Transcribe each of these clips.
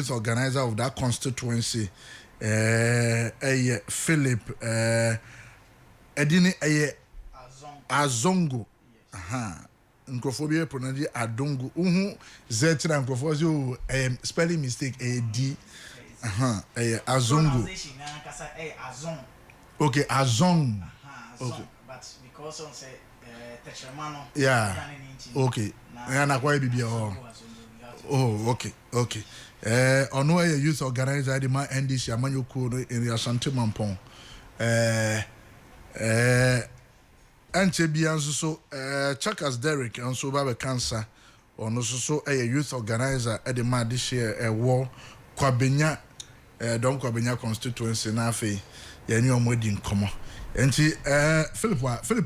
youth organizer of that constituency. Philip Edini Azongo. Aha. Nkrofobia pronounce Adongo. Zetra nkrofo spelling mistake D. Aha. Azongo. Okay, Azong. Okay. But because on say Techemano. Yeah. Okay. Oh, okay. Ono a youth organizer the man NDC Amanyoko in the Asante Mampong. Anche bianso so Chakas Derek and so Baba Cancer ono so a youth organizer at the man this year a war Kwabenya Don Kwabenya constituency na fe ya ni omodi nkomo. Enti Philip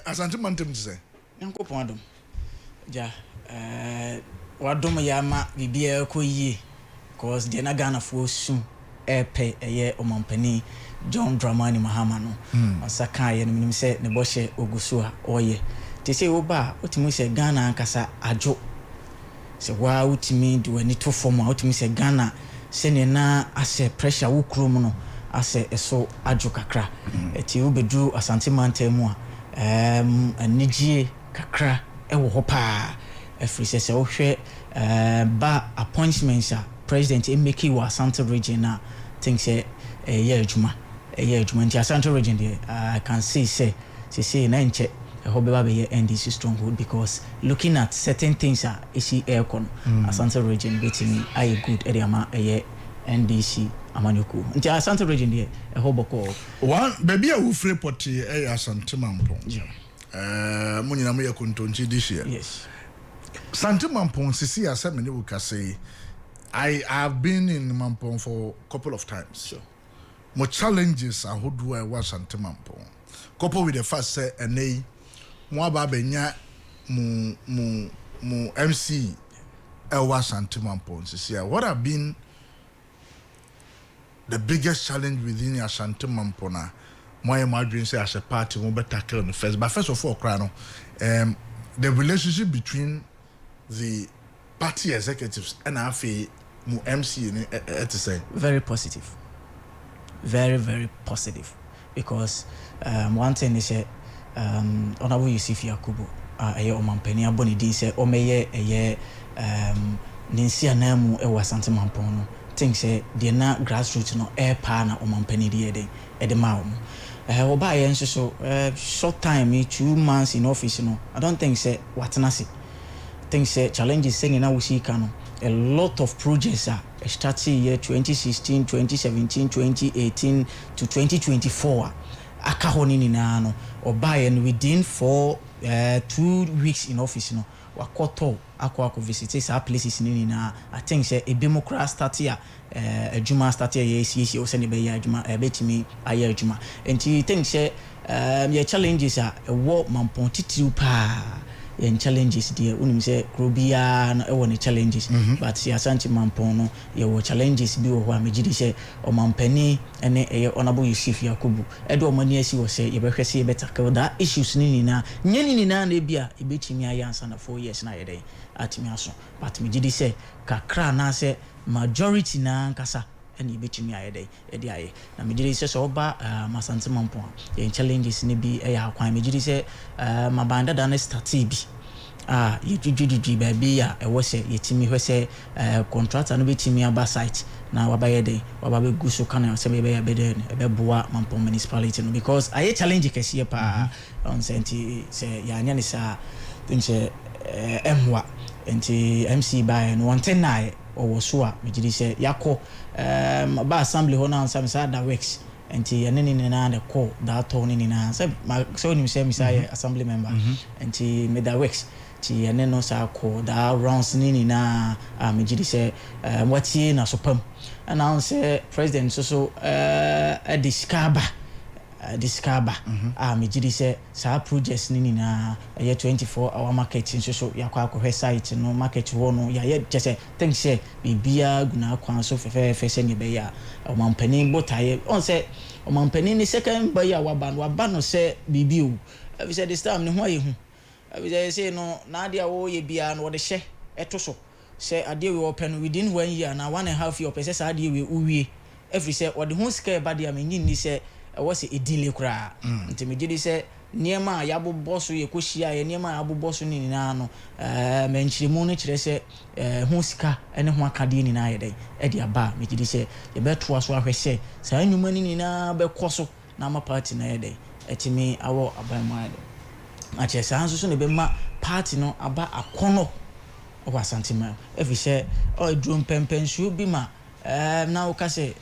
Asante Mantem say Yankopon adom. Ja wadom yama bibia koyie cause de na Ghana fo sun epe eye omampani John Dramani Mahama no asaka ye nim se ne bohye ogusu a oye te se oba otimi se Ghana ankasa ajo se wa otimi de wani to form a otimi se Ghana se ne na ase pressure wo krom no ase eso ajo kakra eti obedu Asante Mantemu a anigye kakra ewo ho pa efri se wohwe ba appointments a president emeki wa Asante region na think say year adwuma nti Asante region there I can say na nche hobeba be NDC stronghold because looking at certain things are isi aircon Asante region betimi aye good area ma NDC amanyoko nti Asante region there hoboko one baby a wo free poti Asante Mampong munyina mo yakontonchi this year. Yes. Asante Mampong sisi asemene wo ka say I have been in Mampong for a couple of times. Sure. More challenges I would do I was Asante Mampong. Couple with the first say and mo ababenya mu MC was Asante Mampong sisi. What have been the biggest challenge within Asante Mampong na my imagine say as a party we better tackle the first. But first of all, the relationship between the party executives and AFE mu MC to say very positive, very positive because one thing is Honorable Yusuf Yakubu aye omampani aboni din say omeye eye ninsi anamu e Asante Mampong no think say the na grassroots no air pa na omampani de de ma oba ye nso so short time 2 months in office no I don't think say watenase think say challenges say na wusika no a lot of projects are starting year 2016 2017 2018 to 2024 aka honini na no oba ye within 2 weeks in office no wakoto akwa visit sa places ni na I think say a democrat start here adwuma start here yes o se ne be ya adwuma betimi aye adwuma enti think say your challenges are wo Mampong titiru pa yen challenges there unim say krobia na e woni challenges but si Asante Mampong no ye wo challenges bi wo ho amegidi say omampani ene eye Honorable Yusuf Yakubu edo omani asi wo say ye behwe say ye better that issues ni na nyani na bia e betimi aye ansa na 4 years na ye dey atimi aso but megidi say kakra na say majority na nkasa ene betimi aye dey e dey aye na megidi say so ba Asante Mampong yen challenges ni bi e ya kwan megidi say mabanda da na start bi you baby ya e wo say yetimi hwe say contractor no betimi aba site na wabaye dey wababe guso kana say be ya be dey e be boa Mampong municipality no because aye challenge kese pa on senti say ya nya ni sa think say emwa enti MC by no one ten na o so a megidi say yakọ ba assembly ho na ansam say da works enti ene ni na the call that turn ni na say so ni say misai assembly member enti me da works ti ene no sa call that rounds ni na megidi say watie na so pam announce president so discover megidi say sa projects ni na 24-hour marketing so yakwa akọ site no market ho no ya ye say think say bibia guna kwan so fe se ne be ya omampani botaye on say omampani ni second boy ya waba no say bibiu we say this time ne ho aye hu we say no na dia wo ye bia no de hye eto so say ade we open within 1 year na 1.5 year person say ade we uwie every say or the whole scare bad ya me nyi say was a delay kra nti me gidi say niema a yabobɔ so ye kohia ye niema a yabobɔ so ni nyina no menchiremu no kire say ho sika ene ho akade ni na ye dai e dia ba me gidi say ye beto aso ahwɛ say sa anwuma ni nyina be kɔso na ma party na ye dai etimi awo aban ma de a che sa hanso so ne be ma party no aba akono o Asantema every say o drum pempensu bi ma na o ka say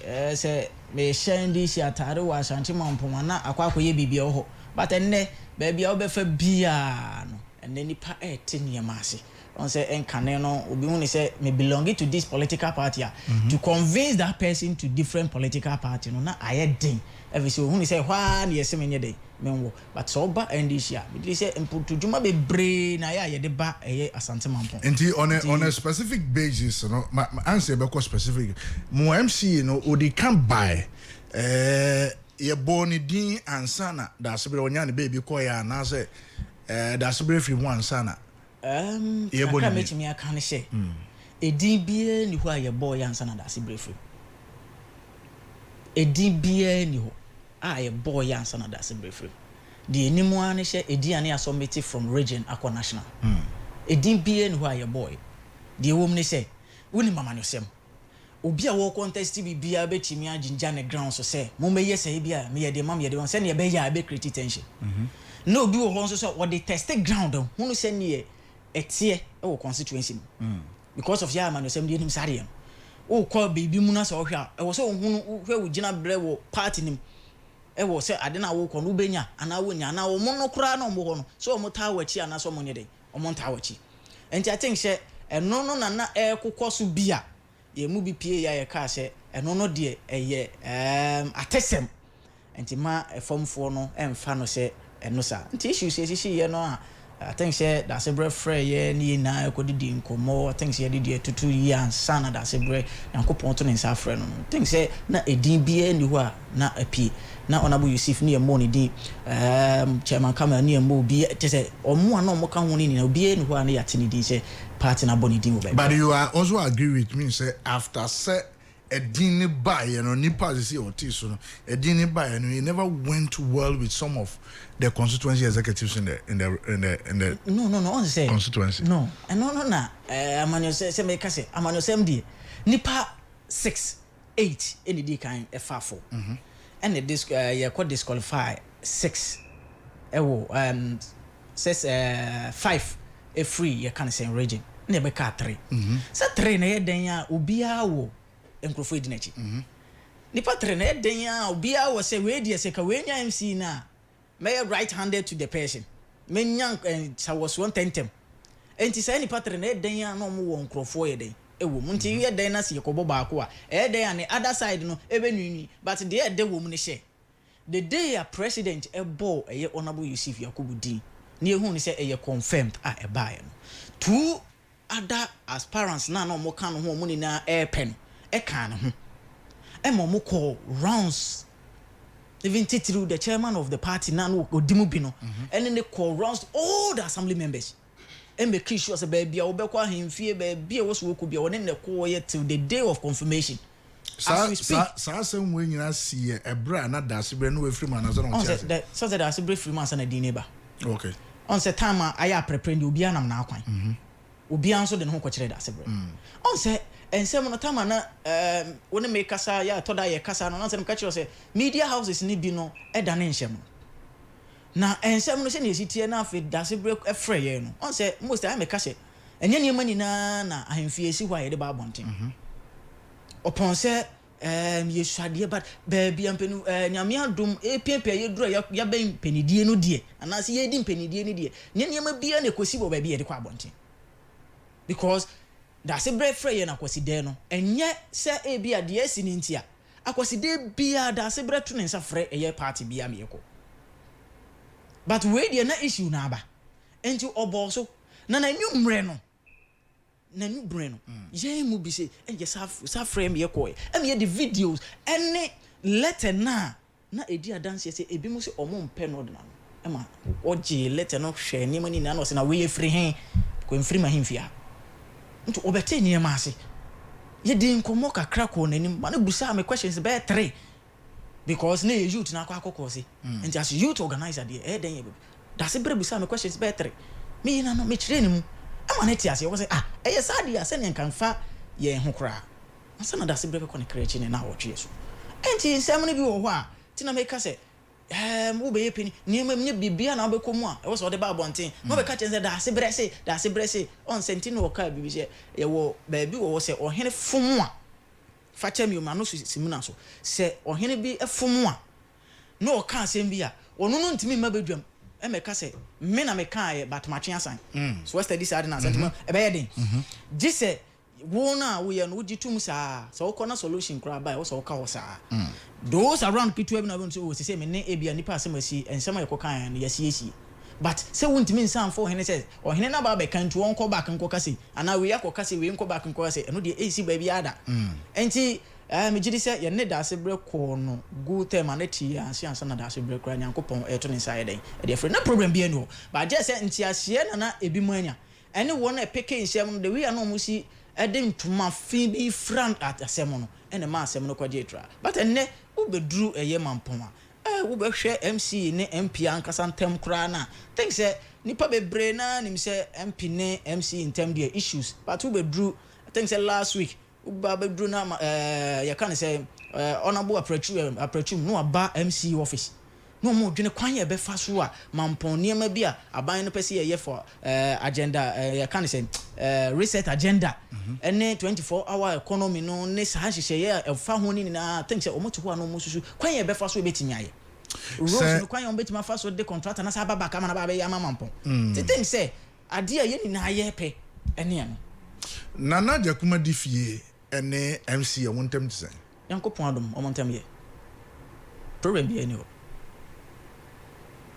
me shine this atare wa Asantema mpoma na akwakoye bibia ho but enne baby obefa bia no enne nipa niema ase on say enkane no obi hu ni say me belonging to this political party to convince that person to different political party no na ayedin every say hu ni say hwa na yese menye dey menwo but so ba NDC a me say imputu djuma be bre na ya ye de ba Asantema mpom enti on a specific basis no answer be specific mo MC no odi can buy ye boni din ansana da sebre onya ne baby ko ya na say da sebre free one ansana ye boni me me aka ne she edin bie ni ho a ye boy ansana da sebre free edin bie ni ho a ye boy ansana da sebre free the enimu ane she edin ane asometi from region akwa national edin bie ni ho a ye boy the wom ne she woni mama no sem obi a wo contest bibia betimi aginja ne ground so say mo meye say bia me ye de mam ye de say ne be ya be create tension no obi wo ho so so wo de test ground hunu say ne etie e wo constituency because of ya man say me nim sare o call baby mu na say wo hwa e wo so hunu hwa wo gina bre wo party nim e wo say ade na wo ko no benya ana wo nya na wo mo no kura na mo ho no so mo ta wachi ana so mo nye de o mo ta wachi enti I think say eno no na e kokoso bia ye mu bi pie ya ye ka se eno no de eye atesem enti ma efomfo no emfa no se eno sa enti issue se ye no I think say that's a breath free ye ni na ekodidi nkomo I think say dey tutu ye ansana that's a breath yankopon to nsa frɛ no I think say na edin bia ni ho a na apie na Honorable Yusuf ni emo ni di chairman Kamara ni emo bi te say omo na omo ka ho ni na bia ni ho a na yate ni din say party na boni din wo be but you are also agree with me say after say edin buy you know nipa say otiso no edin buy you know it never went well with some of the constituency executives in the no on say constituency no no na amanyo say make say amanyo sem die nipa 6 8 any di kan e fa for and this you could disqualify 6 ewo says 5 a free you can say region na be ka 3 say 3 na ye den ya obia wo enkrofo edinachi nipa 3 na ye den ya obia wo say we die say ka we nya MC na may right handed to the person menyan sa was one tentem enti say nipa 3 na ye den ya no mo wo enkrofo ye den ewo munti ye den na se yekobo baako a den ya ne other side no ebe nwinwi but the dey wo mu ne she the day a president ebo eye Honorable Yusuf Yakubu din ni ehun ni say eye confirmed e bae no two other aspirants na no mo kan ho mo ni na pen e kan no ho e mo call rounds even through the chairman of the party na no odimu bi no and then they call rounds all the assembly members and make sure say baby a obekwa ahemfie baby a woso woku bia woni ne call ye till the day of confirmation as we speak sa sem we nyina sie ebra na dasibre no we free man na so no chance so that dasibre free man na di neighbor okay on say time aya prepare ndi obi anam na akwan obi an so de no ko kire dasibre on say ensem no time na woni me kasa ya to da ye kasa no nsem ka kire say media houses ni bi no e da ne nhyem na ensem no se na esitie na afi dasibre efre ye no on say most I me ka se enye ne mani na ahemfie esi hwa ye de ba bonten upon say ye swade but baby ampenu nyame adom epiapia ye duro ya ben penidie no die anase ye di penidie no die ne ma bia na kosi bo baby ye de kwa bonten because that's a bread free na kwasi de no enye se e bia de esi ni ntia akwasi de bia that's a bread to nsa frɛ eye party bia me yeko but we de na issue na aba enti oboso na nwumre no na nubre no ye mu bi se enje sa frame ye koy em ye the videos any letter na edi adanse se ebi mu se omo mpe no de na ema oje letter no hwe ni mani na no se na we free hen ko free ma himfia nti obete nneɛma ase ye di nkomo kakra ko nanim ma na busa me questions be 3 because na youth na akọ se nti as youth organizer dey den ye da se bre busa me questions be 3 me na no me kire ni mu ama na ti ase wo say eye sad ya se ne kan fa ye ho kra asa na da se bre be ko ne kra chi ne na wotwe so enti nsɛm no bi wo ho a ti na me ka se wo be yepini niema me bibia na obekomu a wo so de ba abonten mo be ka chenze da se bre se on senti no ka bibi se ye wo ba bi wo se ohene fomu a fa chemi ma no simuna so se ohene bi efomu a no o ka asem bi a ono no ntimi ma bedwam e me ka se me na me ka ye batmatwe asan so we study side na sentiment e be ye den gi se wo na wo ye no wo gitum saa so wo kona solution kra ba wo so wo ka wo saa those around people even know so say me ne ebia nipa asem asi ensem ye kokan no yesi but say wontimi nsan for hene says or hene na ba be kan to won ko back nko kase ana we yakọ kase we nko back nko kase eno de esi ba bia ada enti me gidi say ye ne da ase bre ko no go term na ti ansa na da ase bre kra nyankopon eto ne sai den e de free na problem bia no but just say enti ase na ebi mu anya ene won e peke nsem no de we na mu si edem tuma fi bi front at asem no ene ma asem no kwaje tra but enne wo bedru eye mampon a wo be hwe MC ne MP ankasa ntem kra na think say nipa bebre na nim say MP ne MC ntem their issues but wo bedru I think say last week wo ba bedru na ya kan say honorable aprechu no aba MC office no mo dwene kwan ye be fa so a mampon niema bi a aban no pese ye for agenda ya kan say reset agenda ene 24-hour economy no ne sa hihye ye fa ho ni na think say omoto ho no mo susu kwan ye be fa so e betimi aye rules no kwan ye betima fa so de contractor na sa baba ka na ba be ya mampon the thing say ade a ye ni na ye pe ene ya no Nana Jakuma difie ene MC e wontem tse yankopon adom omontem ye problem bi ene o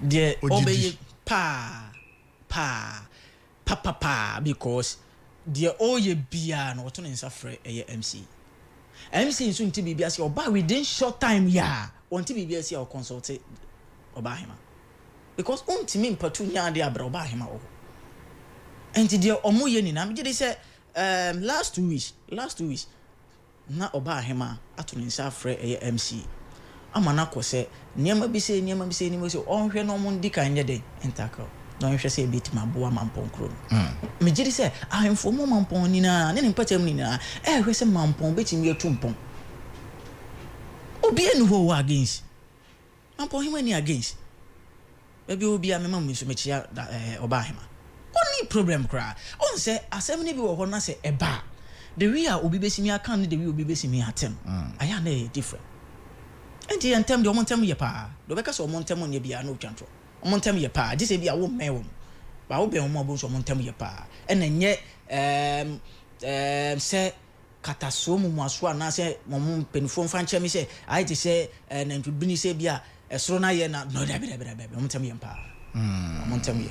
de obey pa because de oye bia no to nsa frɛ eye MC nso nti bibia se oba within short time ya onti bibia se o consult oba hema because ontimi mpatu nya de abra oba hema o enti de omoye ni na me gide se last 2 weeks na oba hema ato nsa frɛ eye MC amana ko se niema bi se ni mo se onhwe no mo ndi kan ye den entaka don hwe se bit ma boa mampon kro me gidi se ahemfo mo mampon ni na ne mpatam ni na hwe se mampon betimi atumpon obi enu ho against mampon hima ni against baby obi a mema muso mechia oba hema oni problem kra on se asem ni bi wo ho na se eba the way obi besimi aka no the way obi besimi atem aya na different enti entem de omontem ye pa do beka so omontem ne bia na otwantro omontem ye pa je se bia wo mewo ba wo be wo mo so omontem ye pa ena nye se kataso mu aso na se mo penifo fa nche mi se ai ti se na ntubini se bia esoro na ye na no da be omontem ye pa omontem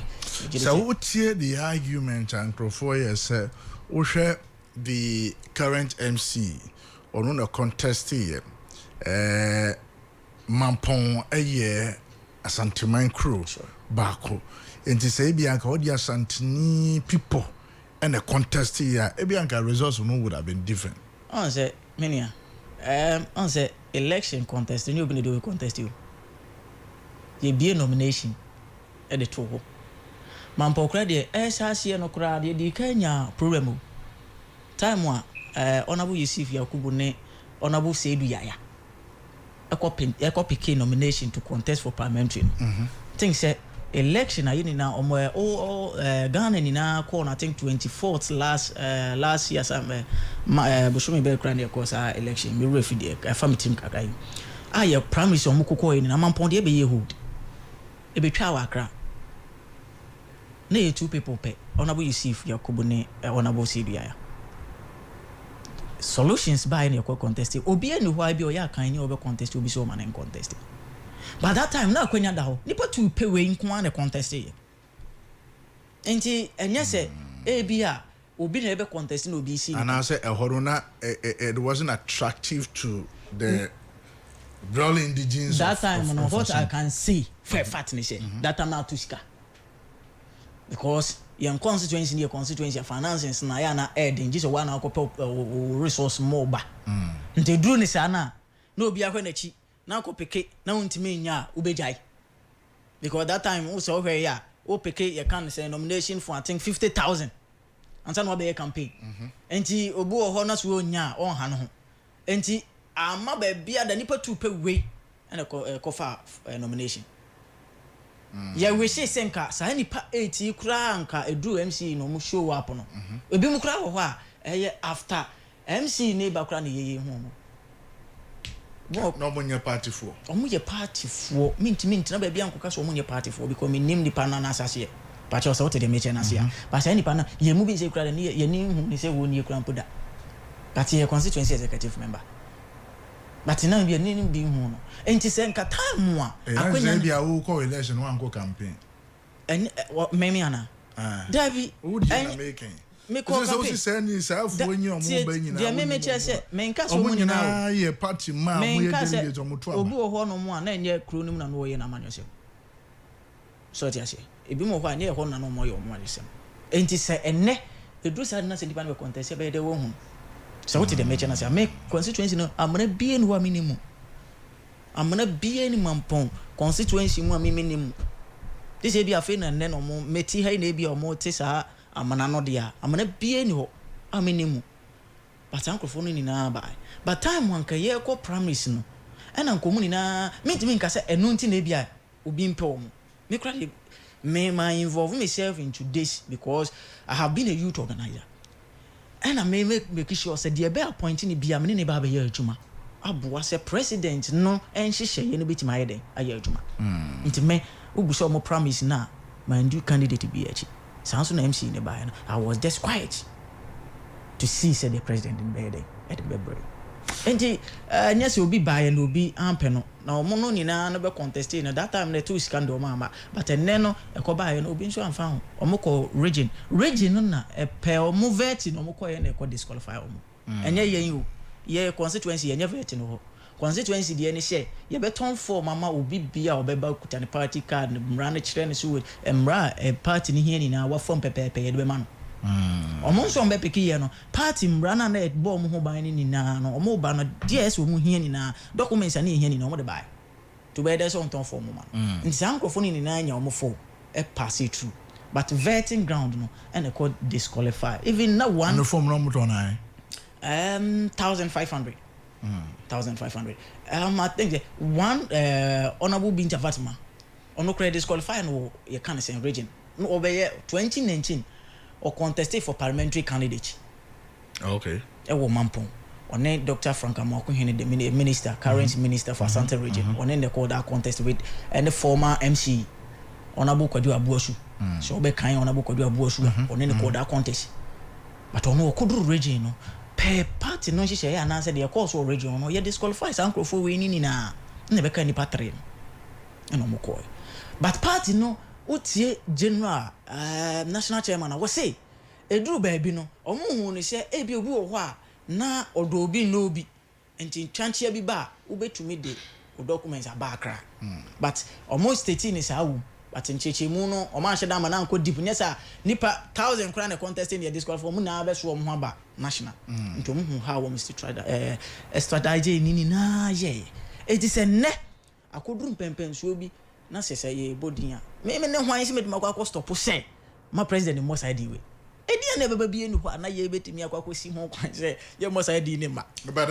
ye so wotie the argument and crofo ye se wo hwe the current MC or no contest here mampon eye asanteman crew bako enti say bianca odi asantini people and a contest here bianca results no would have been different on say mania on say election contest you be do contest you be nomination at the toho mampon kra de SRC no kra de di kanya problem time wa honorable Yusuf Yakubu ne honorable Seidu Yaya eko pick nomination to contest for parliamentary think say election ayi ni na omo Ghana ni na call I think 24th last year some Bushumi Belgrand of course election me refide family team kakai aye promise omo kokko ni na mampon de be ye hold e be twa wakra na two people pe honorable Yusuf Yakubu ne honorable Seidu Yaya solutions by any contest obi enu ho abi o ya kan ni obe contest obi so man en contest by that time na akwanya da ho nipa tu pay we nko an contest ye enti enye se ebia obi na ebe contest na obi si and I say ehoruna it wasn't attractive to the real indigenous that time no what I can see for fatness that time na to sika because yen constituency ne constituency finances na ya na edin just one akopɛ resource more ba nte duru ne saa na obi ahwe na chi na akopeke na untime nya ubejai because that time we saw where ya o peke ye can say nomination for I think 50,000 and some be campaign enti obu ho na so nya on ha no ho enti ama ba bia da nipa tu pe we na ko fa nomination ya we say senka sa nipa 80 kura anka edu MC no mu show up no obi mu kura ho a after MC ne ba kura ne yeye hu no monye party for omunye party for mint na ba bia ankoka so omunye party for because me nim nipa na asase pa cha so te meche na sia ba sa nipa na ye mu bi say kura ne ye ni hu ni say wo ni kura mpoda but ye constituency executive member but na bi ni bi hu no enti say nka time a akwanya bia wo call election wan go campaign me ana Davi who did you making me ko so say ni say afu onye omo ba nyina dia me che say me nka so mu nyina ye party ma mo ye delegate omo to obi ho no mo a na enye kro nim na no ye na manyo sem so ti ase ebi mo ho a na ye ho na no mo ye omo sem enti say enne edu sa na se dipa na contest be de wo hu so what the meche na say me constituency no amana bie ni ho minimum amana bie ni mampon constituency mu a minimum this e bi afi na nne no mo meti ha na e bi o mo te sa amana no dia amana bie ni ho amenimu but ankrofo no ni na ba but time wanka ye ko promise no ena nkomu ni na mentimi nka se eno nti na bia obi mpe wo me kra me my involve myself into this because I have been a youth organizer and I make sure say the be appointing ni bia me ne ba ye adwuma aboa se president no enhyehyɛ ye no beti ma ye den aye adwuma nti me ubuso mo promise na man do candidate be achi sounds na MC ne ba I was just quiet to see say the president in bed at the February enti nyase obi ba no obi ampe no na omo no nyina no be contest na that time na two scandal mama but enne no ekoba no obi nso amfa ho omo ko region no na pe omo vet no omo ko ye na ko disqualify omo enye yen yo ye constituency yenye vet no ho constituency de ne hye ye beton form mama obi bia obeba kuta ne party card mra na kire ne so mra party ni hia ni na wa form pepepe ye de be ma no omo nso mbe peki ye no party mra na na bo mo ho ban ni na no omo ba no DS omo hia ni na documents ani hia ni na omo de bai to be there so on ton form ma nti san microphone ni na nya omo fo pass it through but vetting ground no and they disqualify even na one no form no mo ton ai 1500 1500 I think one honorable Binta Fatima ono credit disqualify no you can say region no obey 2019 or contested for parliamentary candidate okay e wo mampon one Dr. Frank Amako Hene the minister current minister for Asante region one in the call that contest with and the former MC honorable Kwadu Abuosu so be kan honorable Kwadu Abuosu one in the call that contest but ono Okuduru region no pe party no hye ya na say the course region no ye disqualify sankrofo we ni na be kan ni patre no mo koy but party no utie general national chairman na we say eduru ba bi no omo hu ni say e bi obi wo ho a na odo obi no obi enti twanchia bi ba ubetumi de o documents abakra but omo state ni sa wu but ncheche mu no omo ahye da ma na nko deep nyesa nipa 1000 kra na contest in the disqualify mu na be so omo ho ba national nti omo hu how omo still try that strategy ni na ye eti se ne akoduru mpempen so obi na sese ye bodin a me ne hwan se me dum akwa stop say ma president mo side we edi na baba bi enu ho na ye betimi akwa si ho kwan say ye mo side ni ma but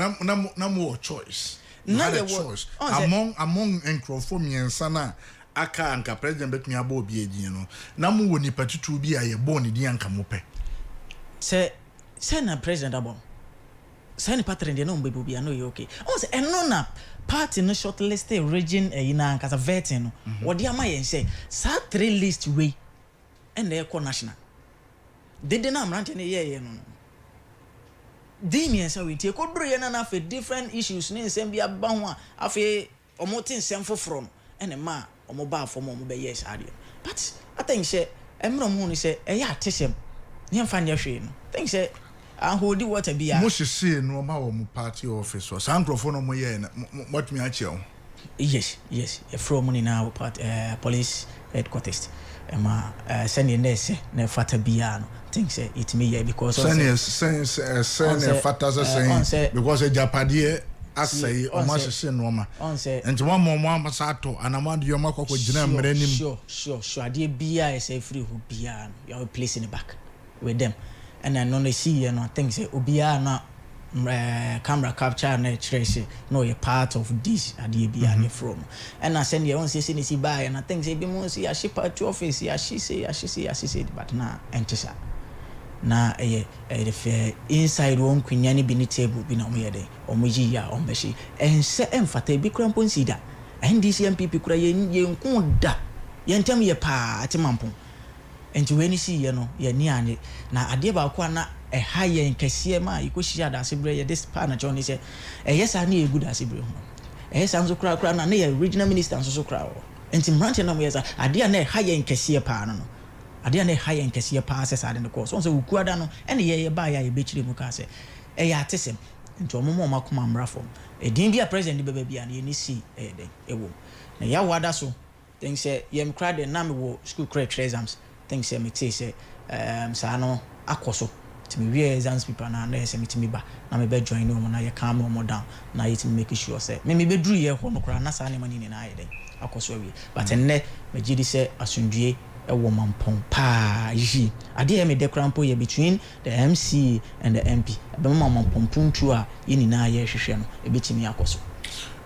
na mo choice na ye choice among encrofo miensa na aka anka president betimi aba obi edin no na mo woni patutu bi a ye born di anka mo pe se na president abo se ni patron de no mbe obi no ye okay on se eno na party no shortlisted region ina anka sa vetting no wodi ama ye say sa 3 list we and they call national dede na amrante ne ye no dimi ensa we tie ko duru ye na na fe different issues ne nsem bia ba ho a afi omo tin nsem foforo no ene ma omo ba afo mo be yes ade but I think say emro mo ni say e ya atesem ne mfa nya hwe no think say ahodi water bia mo hye no ma wo mo party office so sancrofo no mo ye na what me a che o Yes, from Munina part police headquarters. Emma send your nurse ne fata biano. Think say it me because send fata say because a Japadi asay o ma hye no ma. On say enti one more sato anamad yo makoko gina mrenim. Sure. Ade bia say free who bia no. You place in the back with them. And then no see no think say obia na camera capture na trace no you part of this ade bia ne from. And I send you on say see buy and I think say be mo see a ship at office ya she say but na entisa. Na the inside one kunyani bi ni table bi na omo yede omo yi ya omo beshi ense emfata bi kura mpon sida NDC MPP kura ye nko da ye ntem ye pa atemampon enti we ni si ye no ye ni ane na ade ba ko na ha ye nkese ma ikohia da sebre ye this pa na John say yes na e good asebre ho yes anzo kura na ye regional minister anzo kura o enti mrante na mo yes ade na ha ye nkese pa no ade na ha ye nkese pa se sa de ko so wuku ada no ene ye ba ya ye bechire mu ka se ya atesem nti omomo makoma mra fom edin bia president bebe bia na ye ni si den ewo na ya wada so think say yem kra de na me wo school credit exams think say me say sa no akoso to me we exams people na na say me timi ba na me be join no na ye calm no down na ye timi make sure say me be dru ye ho no kra na sa ne mani ni na ye den akoso wi but enne me gidi say asundue ewo mampon pa yi ade me de krampo ye between the MC and the MP be mampon puntu a yini na ye hwehwe no e betimi akoso.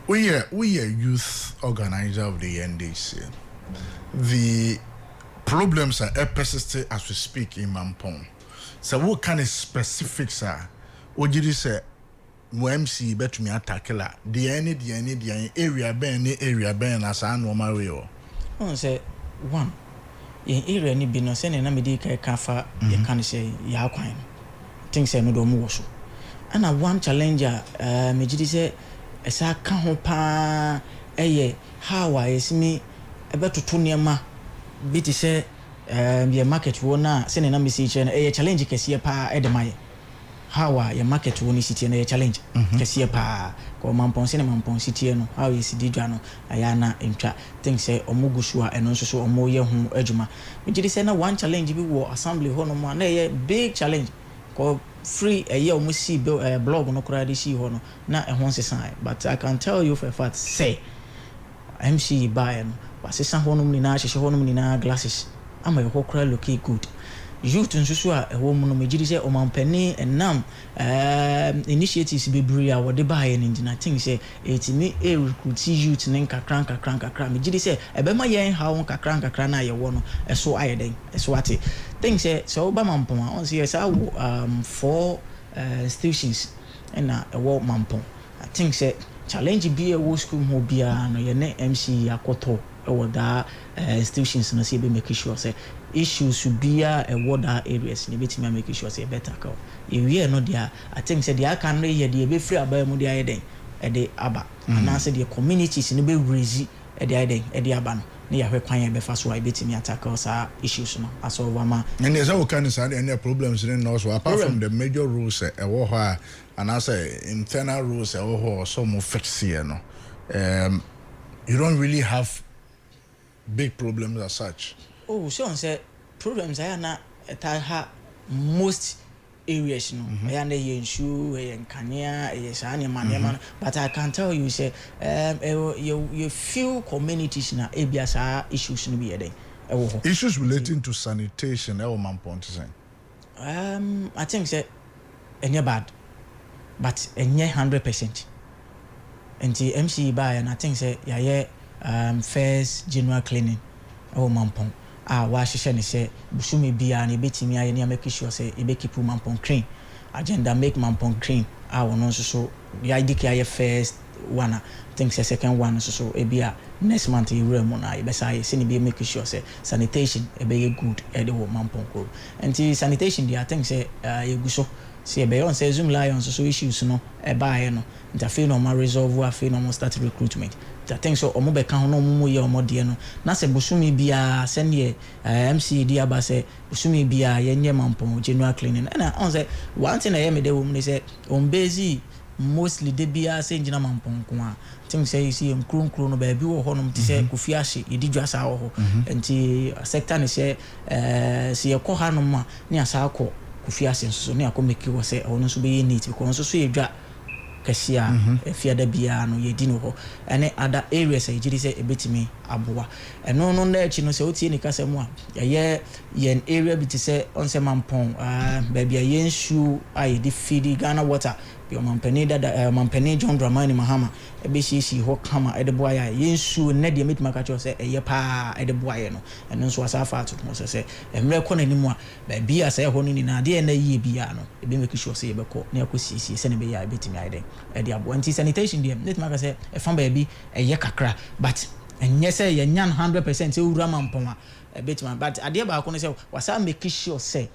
We are youth organizer of the NDC. The problems are persistent as we speak in Mampong. So what kind of specifics are ojiri say MC betumi attack la the any area ben as an normal way. On say one in area ni bi no say na me dey ka fa ye kan say ya kwan think say no do mo wo so ana one challenger me gidi say esa ka ho pa how esimi ebetoto niema bi ti say ye market wo na say na me see che challenge kese pa edemaye how ye market wo ni city na ye challenge kese pa ko mampon say na mampon city no how ye sidi dwa no aya na entwa think say omugusu a eno so omo ye hu adwuma me gidi say na one challenge bi wo assembly ho no ma na ye big challenge ko free ye omo see blog no kura de see ho no na e ho sesan but I can tell you for a fact say MC buy no wasesa ho no ni na hye ho no ni na glasses ama ye ho kura look good youth nsusu a ewo mu no megiri say omampani enam initiatives bebree a wode baaye ne ngina think say etimi recruit youth ne nkakran megiri say ebema yen ha won kakran na ye wo no eso ayeden eso ate think say so oba mampon on say say 4 institutions na ewo mampon I think say challenge be a wo school ho bia no ye ne MC akoto ewo da institutions no say be make sure say issues should be a water areas ni betimi make sure say better call we no dia I think say dia can re dey be free aba mu dia den e dey aba na say the communities ni be raise e dey den e dey aba no na ya hwe kwan e be fa so I betimi tackle sa issues no aso over ma and there's all kinds of any problems in also apart from the major rules e wo ha and I say internal rules e wo ho so mo fix here no you don't really have big problems as such. Oh, so say problems I na ha most areas no I na ye nshu ye nkania ye sane manema but I can tell you say you few communities na ebiasa issues no be there issues relating to sanitation e mampon to say I think say enye bad but enye 100% enti MC buy and I think say ya first general cleaning e mampon wa hyehyɛ ne sɛ busumi bia na ebetimi aye na make sure sɛ keep mampon clean agenda make mampon clean wono nso so ya idike aye first one I think say second one so ebia next month you room na ebesa aye sɛ ne be make sure sɛ sanitation be good e de wo mampon ko enti sanitation dia I think say yegu so see be on say Zoom Lions so issues no e baaye no ntafe no ma resolve afi no mo start recruitment I think so omo be kan ho no mo ye omo de no na se busumi bia se ne MC di aba se busumi bia ye nye mampon general cleaning na on say one thing I hear me dey wo me say on base mostly de bia say njina mamponko a tim say you see nkronkro no ba bi wo ho no ti say Kofi Ahye yedi dwa sa wo ho enti sector ne say se ye ko ha no ma ne asa akọ Kofi Ahye so ne akọ make wo say ono so be ye neat because so ye dwa kasia fiada bia no ye di no ho ene other areas e gidi say ebetimi aboa eno no na echi no say otie ni kasa mu a ye yen area bi ti say on say mampon ba bia ye nsu a ye di feed Ghana water bi mampani da mampani John Dramani Mahama ebe shi ho kama e de boa ya ye nsu ne de metima ka cho say ye pa e de boa ye no eno nso asa fa to mo say emre ko na ni mu a ba bia say ho no ni na de na yie bia no ebe make sure say ye be ko na yakosisi se ne be ya ebetimi aide e de abo anti sanitation dem metima ka say e fa ba bi e ye kakra but enye say ye nyan 100% e wura mampon a ebetimi but ade ba ko no say wasa make sure say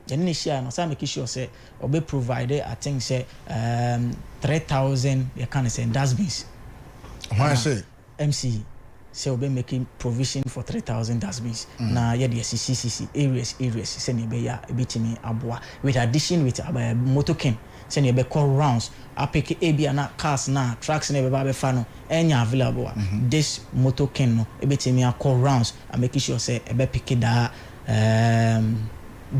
Jenny share no say make sure say obe provide I think say 3,000 you can say dustbins. Why say MC say obe making provision for 3,000 dustbins. Na ye the CCC areas say ne be ya ebetimi aboa with addition with motoken say ne be call rounds apeke ebia na cars na trucks na be ba be fa no enya available this motoken no ebetimi call rounds and make sure say ebe pick da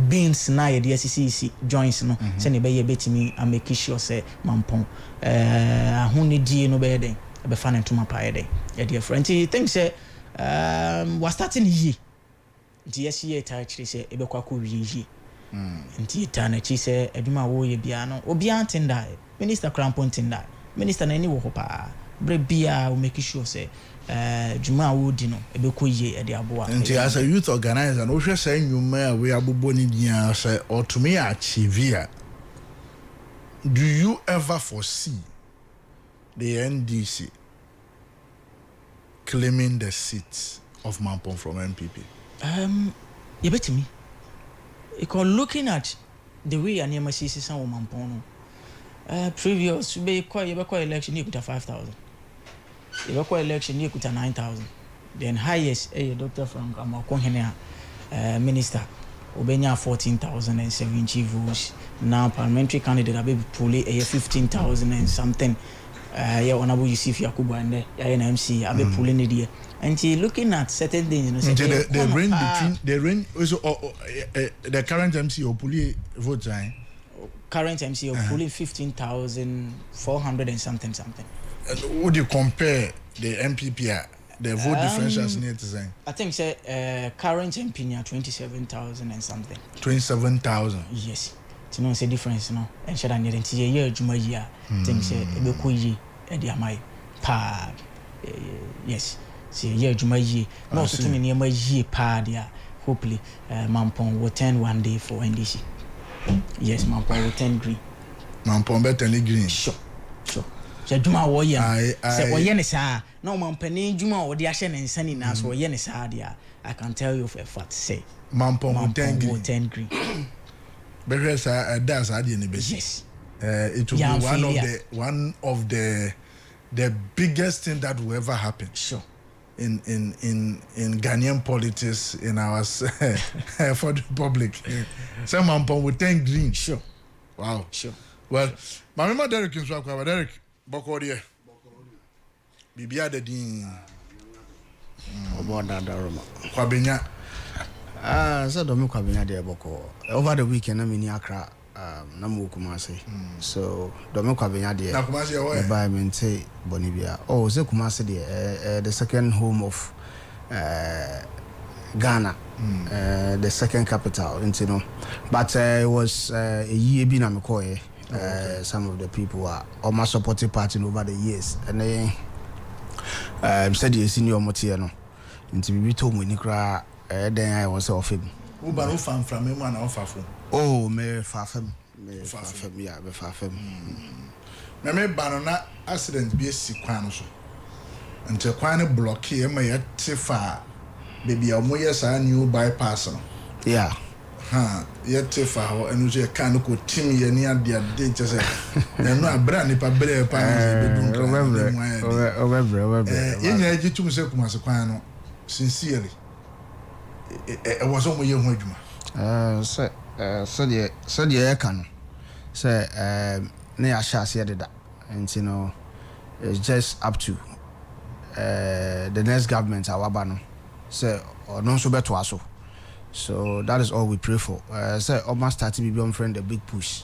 beans na ye the CCC joints no say ne be ye betimi and make sure say mampon ahuni die no be den e be fa na ntoma pa ye den ye the friend think say was starting ye nti yes ye ta chiri say e be kwa ko wiye nti ta na chi say aduma wo ye bia no obi antenda minister Krampon tinda minister na ni wo ho pa bre bia we make sure say juma wo di no e be ko ye e de aboa nti as a youth organizer no hwe say nyuma we abobo ni dia say or to me achieve. Do you ever foresee the NDC claiming the seats of Mampong from MPP? You bet me. Because looking at the way Anyama sees some of Mampong, previous be quite election you could have 5,000. You quite election you could have 9,000. Then highest Dr. Frank Amakonhenia minister Obenya 14,070 votes. Now parliamentary candidate Abe Pule 15,000 and something. Yeah, honorable Yusuf Yakubu and the NMC Abe Pule Nidia. And she looking at certain things, you know. The range between the range also the current MC Opuli vote current MC Opuli 15,400 and something. Would you compare the MPP the vote differentials near design? I think say current MP near 27,000 and something. 27,000. Yes. You know say difference no. And should I need to year juma year. Think say ebe ko yi e dia mai pa yes. See year juma yi. No so to me near my yi pa dia. Hopefully Mampong will turn one day for NDC. Yes, Mampong will turn green. Mampong better than green. Sure. Se juma wo ye se wo ye ne saa na o mampani juma wo de ahye ne nsani na so wo ye ne saa dia I can tell you for a fact say Mampong will turn green. Because that's idea ni be. Yes. It will be one of the biggest thing that will ever happen. Sure. In Ghanaian politics in our for the public. Some Mampong will turn green. Sure. Wow. Sure. Well, my remember Derek in Swakwa, Derek Bokodia. Bibia de din. Oboda daroma. Kwabenya. So do me kwabenya de boko. Over the weekend na me ni Accra na mo Kumasi. So do me kwabenya de. Na Kumasi ya where? By mente Bonibia. Oh, say Kumasi de the second home of Ghana. The second capital, you know. But it was a year been am koye. Some of the people are on my supporting party over the years, and they said you senior motiano. Into we told me Nikra, then I was off him. Who but who from him and off of him? Oh, me fafem, yeah, me fafem. Na me banana accident be a sequano so. Until quite block here, my tifa, baby, a more yes, I knew bypass. Yeah. Yet for how and you can go Timmy and near the day just say, no, a brand if I bear a pan. In your to say, Masaquano, sincerely. It was only your Wedgma. So the can say, near Shas, and it's just up to the next government awabano say or non so beto aso. So that is all we pray for. Say almost starting to be on friend a big push.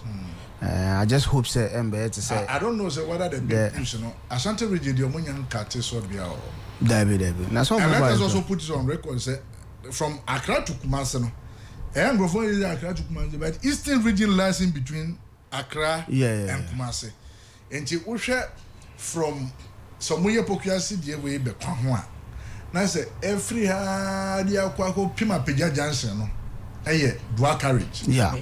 I just hope say MBA to say I don't know say whether the big push Ashanti region the omunyan kate so bia o. Debbie. That's what. And let us also put it on record say from Accra to Kumasi no. And before is Accra to Kumasi, but Eastern region lies in between Accra and Kumasi. And you usher from somewhere Pokuasi the way be kwa. Now say every dia kwa ko pima Peja Junction no. Dual carriage. Yeah.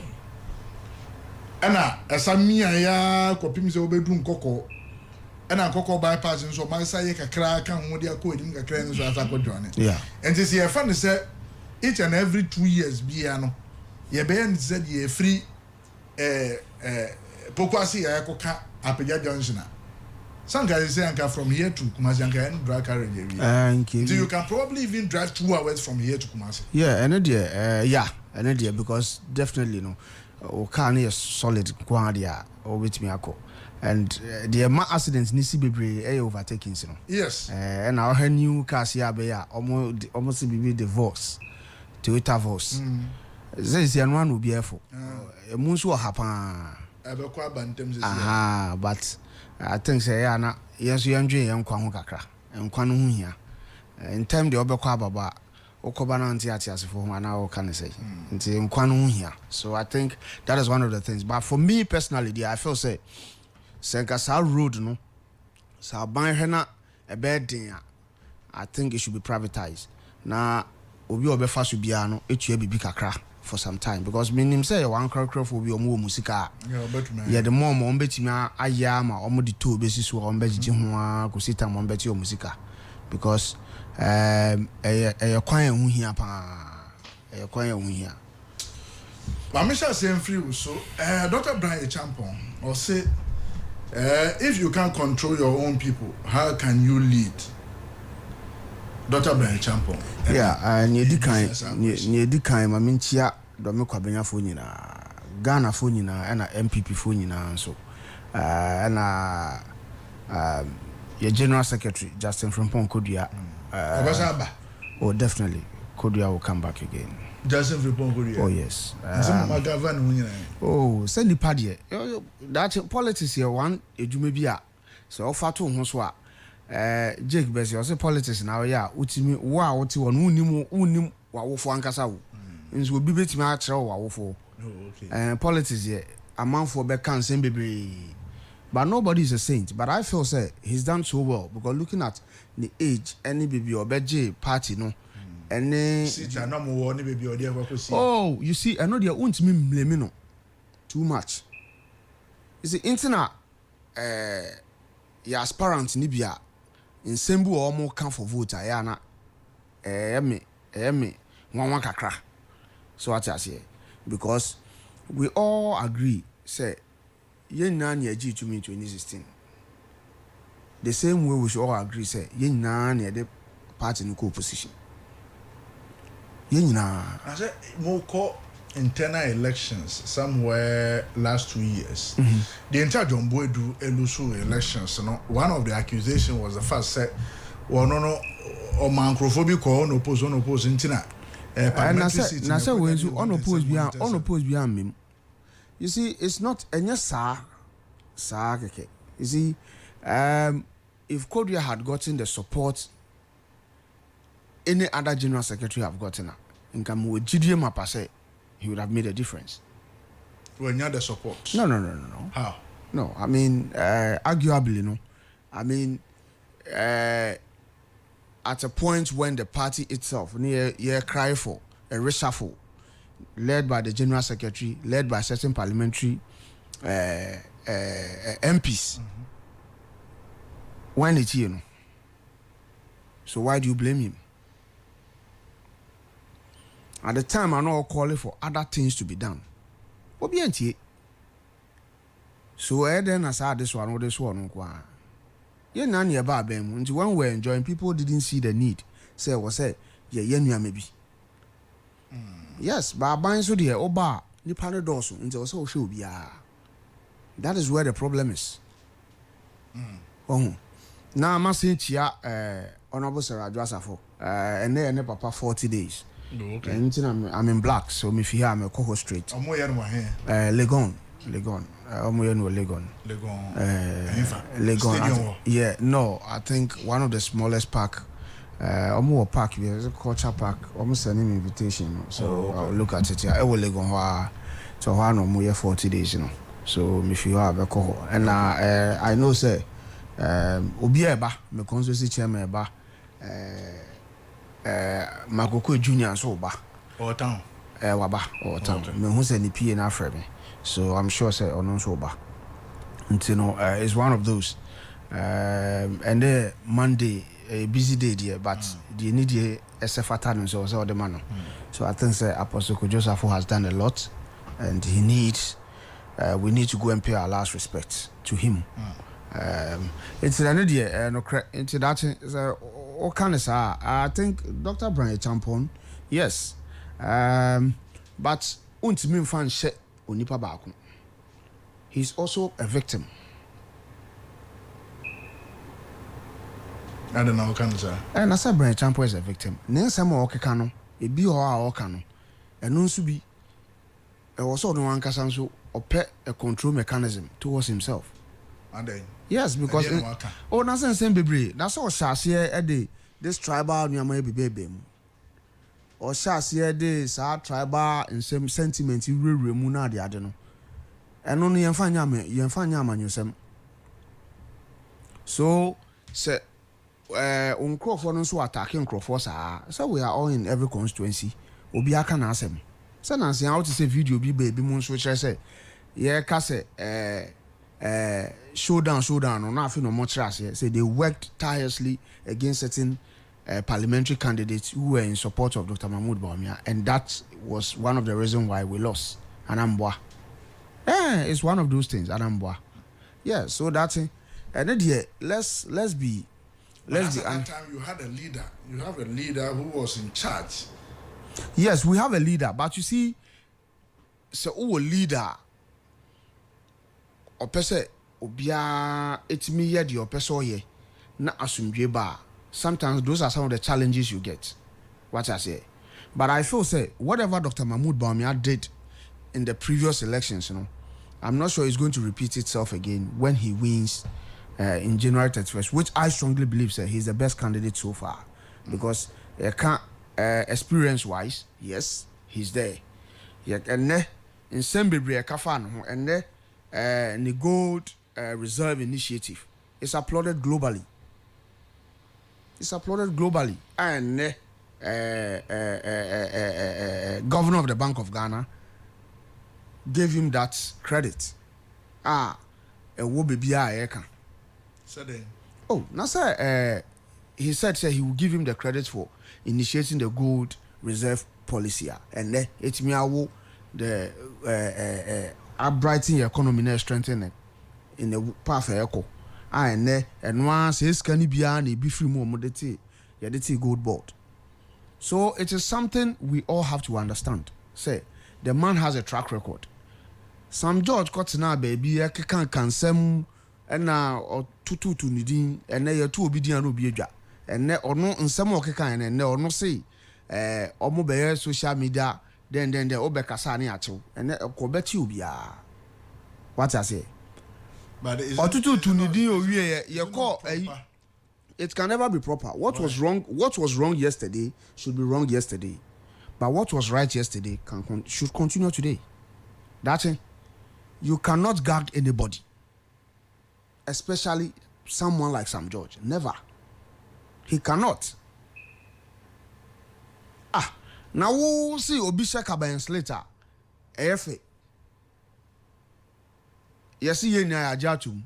Ena esamia ya ko pim se obedu nkoko. Ena nkoko bypass nso man say kakra kan ho dia ko edim kakra nso asa ko join. Yeah. And this year fan say each and every 2 years bia no. Ye be en said ye free Pokuasi ya ko ka Apeja Junction. Some guys say anka from here to Kumasi anka and drive carriage. So you can probably even drive 2 hours from here to Kumasi. Yeah, and idea because definitely o car is solid quadia or with me ako. And the accidents nisi bebre overtaking Yes. And our new cars here be almost be divorce. Toyota Voice. This is one will be careful. Munsu happen. But I think say na yes you enjoy yankwa ho kakra enkwa no hu hia in time de obekwa baba okoba na anti atiasefo ho na o kan say nti enkwa no hu hia. So I think that is one of the things, but for me personally I feel say Senkasa road no sa ban hena e be den I think it should be privatized na obi obefa so bia no etua bibi kakra for some time, because meaning say one crowd for be omo musika yeah the more mo betimi aya ma omo di to besi so omo begigi ho a ko sita mo beti o musika, because kwan hu hia pa kwan hu hia. But me say free so Dr. Brian Champon or say if you can't control your own people, how can you lead? Dr. Brian Champon. Yeah, ni edikan ma minchia do me kwabenya fo nyina Ghana fo nyina na MPP fo nyina so na your General Secretary Justin Frimpong Kodua oh definitely Kodua will come back again. Justin Frimpong Kodua. Oh yes. Some my governor oh send the party that politics here one edwuma bi a so offer to ho so a Jake Bessie or say politics now utimi wa woti won unim wa wofo ankasa wo nso obi betimi a kire wa wofo politics here a man for be can same bebre, but nobody is a saint. But I feel say he's done so well, because looking at the age any baby or beje party no any oh you see I know they won't me blame no too much. You see internet ya aspirant ni bia in sembu or more come for vote ayana me one kakra. So what I say, because we all agree say yen nan ye G to me 2016 the same way we should all agree say yen nan ye the party in co-opposition yen na I said more call internal elections somewhere last 2 years. The entire John Boydu Elusu elections, one of the accusations was the first set or or microphobic or unopposed intina. And I said when you unopposed beyond me. You see, it's not any sir. You see, if Kodua had gotten the support any other general secretary have gotten in come with GDM Mapase, he would have made a difference. When you had the support? No. How? No, I mean, arguably, no. I mean, at a point when the party itself near cry for a reshuffle, led by the general secretary, led by certain parliamentary MPs, when it's here, so why do you blame him? At the time, I know calling for other things to be done. What be anti? So then I saw this one or this one. Yeah, none ya babem. Until when we're enjoying, people didn't see the need. Say was say, yeah, maybe. Yes, but buying so dear, oba, ni panel dosu, until so should be. That is where the problem is. Oh, now I'm saying chia honorable Sarah Joasafo and then papa 40 days. Okay. And I'm in black, so me here I'm a co-host straight. I'm more my hair. Legon. Legon. Legon. Yeah, no, I think one of the smallest park. Almost park, there's a culture park. Almost sending me invitation, so I'll look at it. I will Legon. So I know more 40 days, you know. So if you have a call, and I know say, Obieba, my constituency chairman, Makoko Junior, so ba. Or town. Waba or town. Me who say the P and after me. So I'm sure say or no so ba. You know, it's one of those. And then Monday, a busy day there, but the need a SFA so all the man. So I think say Apostle Joseph has done a lot, and he needs. We need to go and pay our last respect to him. It's an idea, no crack into that. All kind of I think Dr. Brian Champon, yes, but untimim fan shit unipa baku. He's also a victim. I don't know how can say. And I said Brian Champon is a victim. Nensa mo okekano, e bi ho a okano. Eno nso bi e wo so no ankasa nso opɛ a control mechanism towards himself. And then yes, because oh, that's the same baby. That's all Shasia Eddie. This tribal nyama baby. Or Shasia this our tribal and some sentiment you remove na the adeno. And only yamfanya yourself. So say on Crawford so attacking Crawford, so we are all in every constituency. Obiaka Nasem. So Nancy how to say video be baby moon switch I say. Yeah, Casse showdown or nothing no much as say they worked tirelessly against certain parliamentary candidates who were in support of Dr. Mahmoud Bawumia, and that was one of the reasons why we lost Anambwa. It's one of those things, Anambwa. Yeah, so that's it. And then let's be at that time you had a leader. You have a leader who was in charge. Yes, we have a leader, but you see, so who a leader opese obia etimi ye de opese oye na asumdwe ba. Sometimes those are some of the challenges you get. What I say. But I feel say whatever Dr. Mahmoud Bawumia did in the previous elections, you know, I'm not sure it's going to repeat itself again when he wins in January 31st, which I strongly believe say he's the best candidate so far. Because experience wise, yes, he's there. And in Sembibri Kafan and the Gold Reserve Initiative is applauded globally. It's applauded globally. And governor of the Bank of Ghana gave him that credit. A wo baby eka. Oh, now sir, he said he will give him the credit for initiating the gold reserve policy. And then it's me the upbrightening the economy and strengthening in the path of echo. And once his can be free more modity, gold board. So it is something we all have to understand. Say the man has a track record. Some George got now baby can some and now or two nidin and they are two obedient obedient and or no and some okay kind and or no say or social media then the obekasani acho and ko bet you be what I say. But or two nidin or you call it can never be proper. What was wrong yesterday should be wrong yesterday. But what was right yesterday should continue today. That's it. You cannot gag anybody. Especially someone like Sam George. Never. He cannot. Now we'll see Obisha Kabayan Slater. AFA. Yes, he ain't a jatum.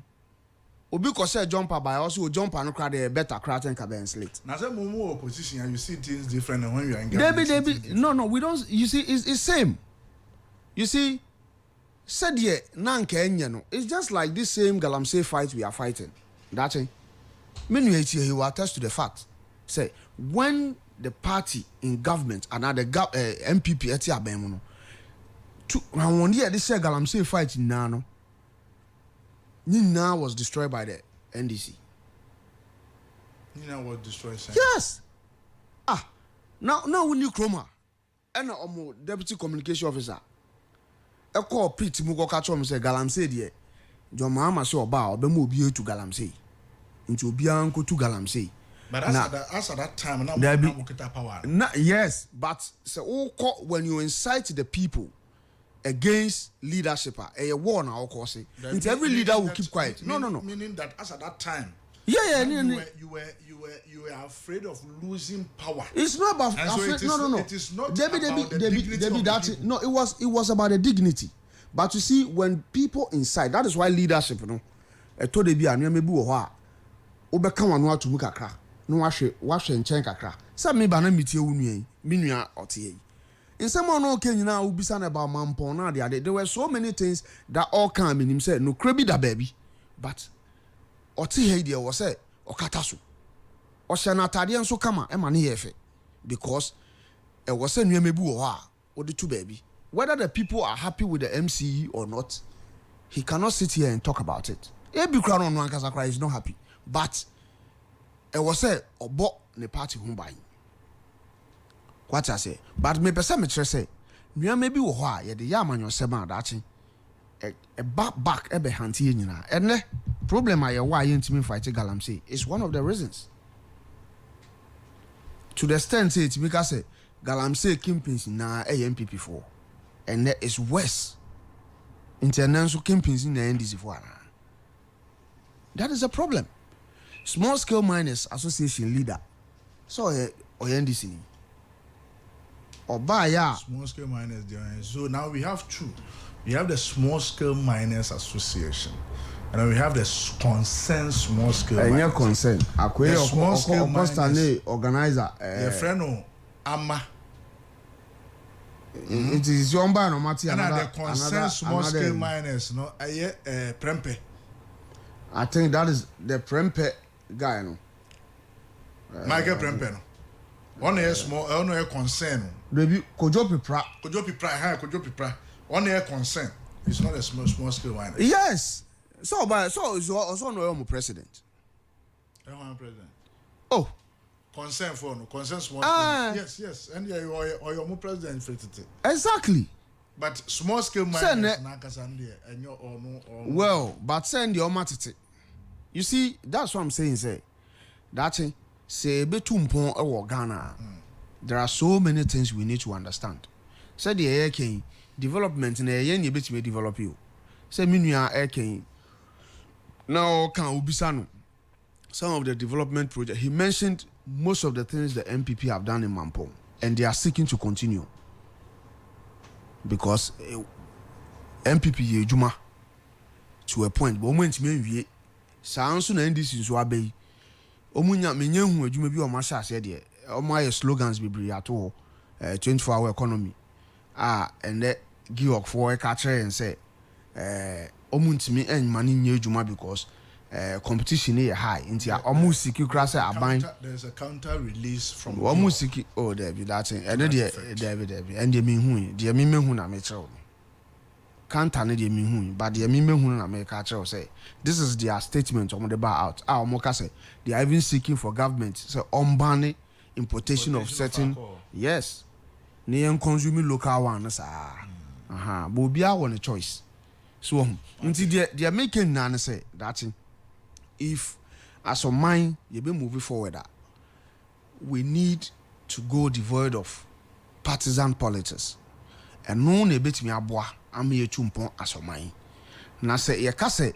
Obi kose jumper by also jumper no crowd a better crowd and Kabayan Slate. Now some more opposition and you see things different when you are engaged. Debbie, no, we don't. You see, it's same. You see, said ye nanke enyano. It's just like this same Galamsey fight we are fighting. That's it. Many he will attest to the fact. Say when the party in government and the MPP eti abemuno. To one year this Galamsey fight nano. Nina was destroyed by the NDC. You know what destroys science? Yes. Now we need Chroma. And deputy communication officer. A call Pete Mugo catch on say Galamsey dear. John Mahama saw about the move to Galamsey. Into Bianco to Galamsey. But as at that time, now there be power. Yes, but so when you incite the people against leadership, a war now, of course, into every leader will keep quiet. No. Meaning that as at that time, yeah, you were afraid of losing power. It's not about no. It is not about the dignity of the people. No, it was about the dignity. But you see, when people inside, that is why leadership, you know, I told you, I maybe obeka wanu atumu kakra no wahwe nchen kakra sa me ba na mitie wunu minua otie in some no can you now ubisa na about mampon na there were so many things that all can mean him say no krebi da baby but otie he there was say okata so o hye na atade enso kama e ma ne yefe because e was say nua mebu wo ha o de to baby whether the people are happy with the MCE or not he cannot sit here and talk about it ebi kra no ankasa kra is not happy. But it was a obo ne party home by. What I say, but me person me say, me maybe wo ho a ye de yaman yo sema dachi. A back ebe hanti nyina. Enne problem aye why ntimi fight Galamsey is one of the reasons. To the extent say it because say Galamsey kimpins na MPP for, and that is worse. International kimpins in the NDC for. That is a problem. Small Scale Miners Association leader. So NDC. Obaya. Small Scale Miners. So now we have two. We have the Small Scale Miners Association. And then we have the Concern Small Scale Miners. And concern. The Small Scale Miners organizer. Your friend Amma. It is your man no matter another. And the Concern Small Scale Miners. No, Prempe. I think that is the Prempe guy, no. Michael Prempe, no. One is small, one is concern. Baby, Kojo Pipra. One is concern. It's not a small scale wine. Yes. So also no president. President. Oh. Concern for no concern small. Yes. And yeah, or your president for it. Exactly. But small scale miners and your well, but send your matete. You see, that's what I'm saying. Say that say betumpon or Ghana. There are so many things we need to understand. Say the air can development in a yen bit may develop you. Say minua air can now can ubisano. Some of the development project he mentioned most of the things the MPP have done in Mampong, and they are seeking to continue. Because MPP Juma to a point, but moment me sounds na NDC so abey. Omunya menyehu adwuma bi o ma sha ase de. O ma slogans bibiri ato 24-hour economy. And the Georg for a catcher and say omuntimi enma ni nye adwuma because competition is high. Intia almost secure class there's a counter release from almost secure. Oh, there be that thing. And David and the mean the mean na metro. Can't an the mean but the mean na make catcher say this is their statement on the bar out. Our moka say they are even seeking for government so unbanning importation of certain yes. Near consuming local ones but we are one a choice. So until they are making none say that if as a mind you be moving forward, we need to go devoid of partisan politics. And no ne bet me aboa am ye chumpon as a mind. Na say ye kase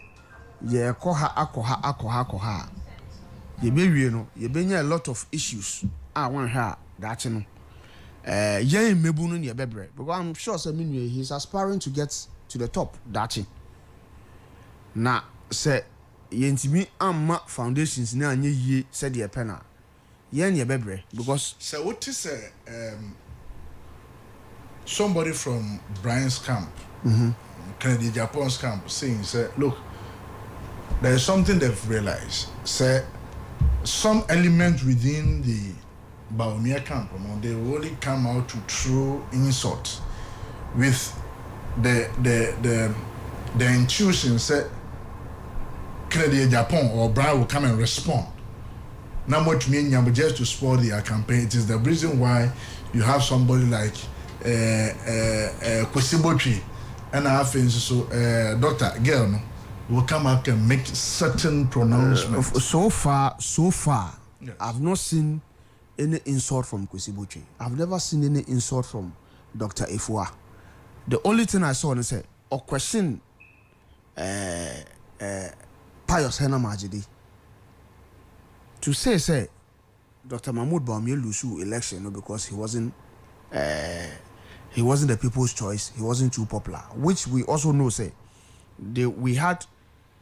ye akoha ye be wie no ye be nya a lot of issues one ha that no ye mebu no ye bebre because I'm sure say minwe he's aspiring to get to the top that na say yentimi amma foundations na anye yie said ye pena ye ne bebre because so what is somebody from Brian's camp, Kennedy Japan's camp, saying, say, look, there is something they've realized. Say, some element within the Baumia camp, they really come out to throw insult with the intuition. Say, credit Japan or Brown will come and respond. Now what you mean just to spoil their campaign. It is the reason why you have somebody like Kwesi Botwe and I think so Dr. Girl will come out and make certain pronouncements. So far, yes. I've not seen any insult from Kwesi Botwe. I've never seen any insult from Dr. Efua. The only thing I saw is a question Pius Henam Ajidi to say Dr. Mahmoud Bawumia lose election because he wasn't the people's choice. He wasn't too popular, which we also know we had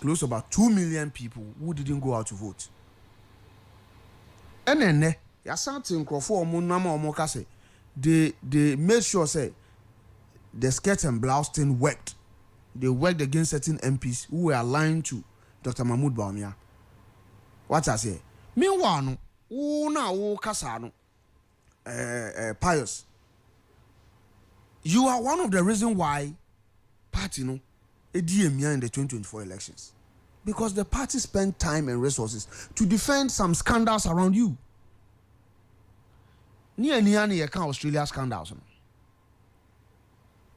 close to about 2 million people who didn't go out to vote. And then ya something for they made sure the skirt and blouse thing worked. They worked against certain MPs who were aligned to Dr. Mahmoud Bawumia. What I say? Meanwhile, Pius, you are one of the reasons why party in the 2024 elections, because the party spent time and resources to defend some scandals around you. Near Australia scandals.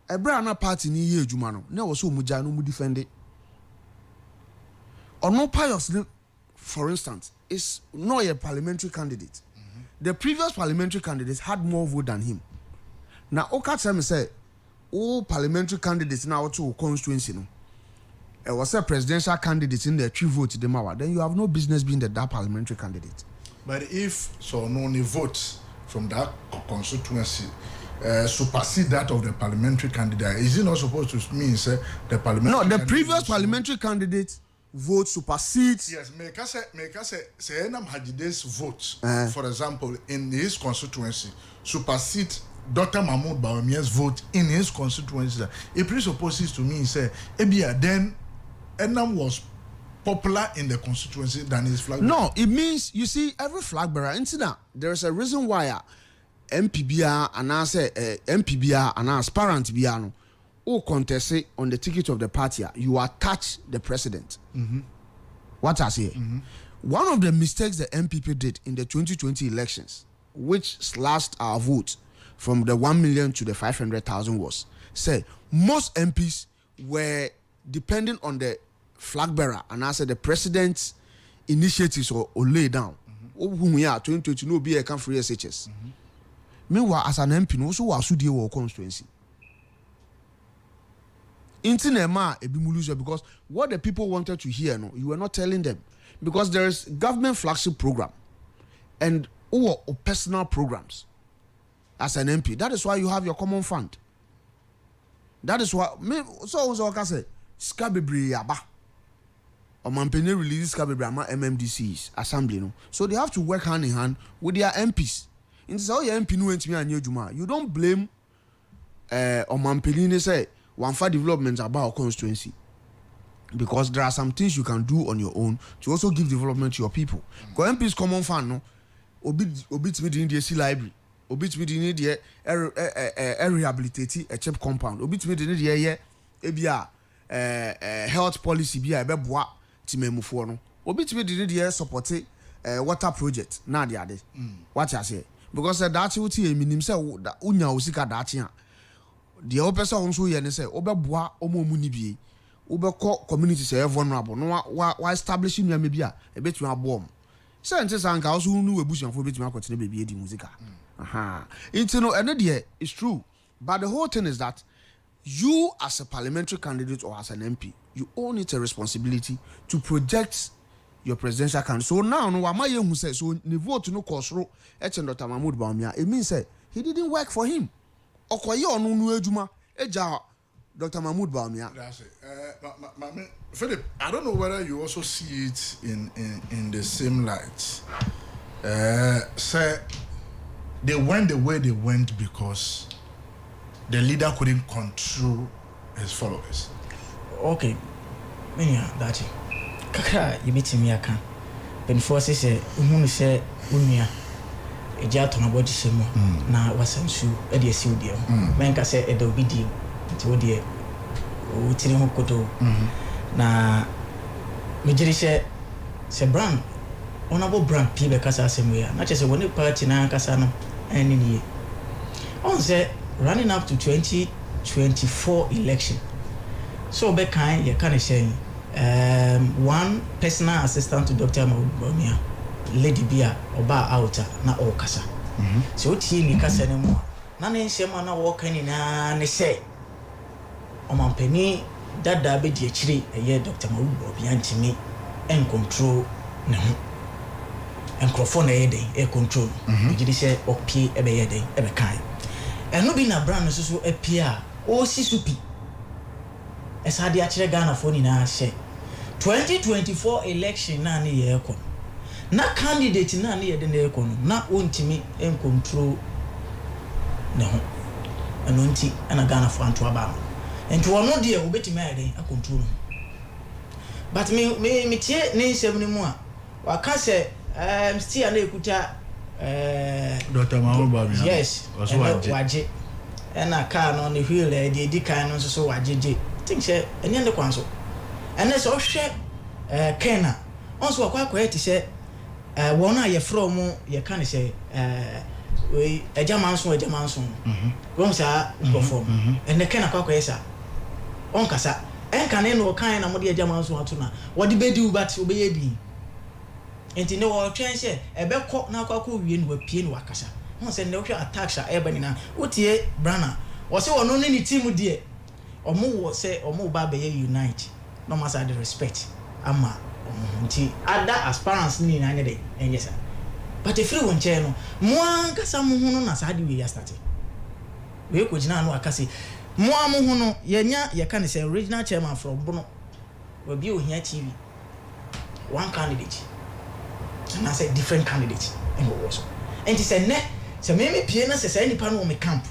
A brand party ni ye jumano. Ne was so mujano mu defend it. Or no Pius, for instance, is not a parliamentary candidate. The previous parliamentary candidates had more vote than him. Now, Okatemi said, all parliamentary candidates now to constituency. It was a presidential candidate in the 3 votes, then you have no business being that parliamentary candidate. But if so, no votes from that constituency supersede that of the parliamentary candidate, is it not supposed to mean the parliamentary? No, the previous parliamentary candidate vote supersedes. Yes, make us say Enam Hajide's vote, for example, in his constituency, supersede Dr. Mahmoud Bawumia's vote in his constituency. It presupposes to me then Enam was popular in the constituency than his flag bearer. No, it means you see every flag bearer. There is a reason why MPBR and I say MPBR and aspirant biano or contest on the ticket of the party, you attach the president. What I say? One of the mistakes the MPP did in the 2020 elections, which slashed our vote from the 1 million to the 500,000, was most MPs were depending on the flag bearer and I said the president's initiatives or lay down. Whom we are 2020 no be a can free SHS. Meanwhile, as an MP, also was to deal with constituency. Because what the people wanted to hear, you were not telling them. Because there is government flagship program and or personal programs as an MP. That is why you have your common fund. That is why so I say Skabibri Yaba or Mampene release Skabibri MMDC's assembly. So they have to work hand in hand with their MPs. In this all your MP no went me and you don't blame Mampene say one for development about constituency. Because there are some things you can do on your own to also give development to your people. Because MP's common fund, no, obit me the DC library, obit me the rehabilitate a cheap compound, obit me the health policy be a beboa timemu for no, obit me the support water project. Na the other, what I say, because that's what he means. Say unya usika dachi. The other person also say obeboa omo munibi. Ubeko community say vulnerable no wa establishing me maybe a bit you bomb say nti sanka also nu ebusuan for bit me akotene baby di music into no and there it's true, but the whole thing is that you as a parliamentary candidate or as an MP, you all need a responsibility to project your presidential candidate. So now no amaye hu say so ni vote no kosro Dr. Mahmoud Bawumia, it means say he didn't work for him okoye onu nu ejuma eja Dr. Mahmoud Bawumia. That's it. Philip, I don't know whether you also see it in the same light. Say they went the way they went because the leader couldn't control his followers. Okay, Minya, that's it. Kaka, you beat me aka. Before say, who say unia. Eja to my body shemo. Na wasansu edi esi udio. Menka say edobidi. Ti wodi utiri hokoto na me jiri se brand honorable brand P be kasa asem we na che se woni party na kasa no eni nie on say running up to 2024 election so be kan ye kan say one personal assistant to Dr. Mawumia lady bia oba outer na o kasa so tie ni kasa ne mu na ne nsema na wo kan ni na ne say o mampani dada be di akire eye Dr. Mawumia ntimi en control ne ho enkrofo na yeden e control bigidi se opie e be yeden e be kan eno bi na brand so so apia o si supi esa de akire Ghana fo ni na hye 2024 election na ne ye ko na candidate na ne ye de na ko no na ontimi en control ne ho eno nti ana Ghana fo anto aba ento ono de obetimi ayeden a control but me tie ne nsem ne mu a waka se still na ekuta Dr. Mawumia yes waje na car no ne wheel e di kan no so wajeje think say enya ne kwanso ene so hwe Kena onso akwa ti se won na ye from ye kan se we ejamanso won sa perform ene Kena akwa yesa on kasa enka ne no kan na mo de ejamanso ato na wo de bedi ubat obeye di enti ne wo twen se ebekọ na akwa wie no wapie no wakasa won se ne wo hwe attack sha eba ni na wotie brana wo se wono ne ni team de omo wo se omo ba be unite no masa the respect ama nti ada aspirants ni na ne de enyesa but if free won che no mo ankasa mo hu no na sa de we ya start we ko gina no akase mo hu no yenya ye kan se original chairman from Bono we bi ohia TV one candidate and I said different candidates and what was and he said ne se me pie na se say nipa no me camp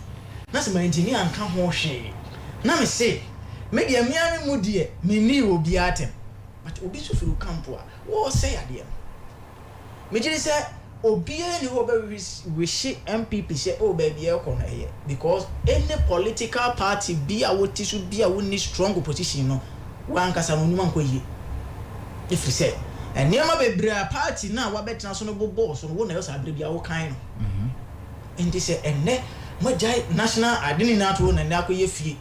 na se my engineer anka ho hwe na me say me de amia me mu de me ni obi atem but obi so firu camp a wo say ade me jiri say obi ni ho be wish MPP say oh baby e ko na ye because any political party be a what issue be a woni strong opposition no wan kasa no nyuma nko yi if you say and niama bebra party na wa betena so no bobo so wo na yo sabre bia wo kan no and they say enne majai national adini na to na akoye fie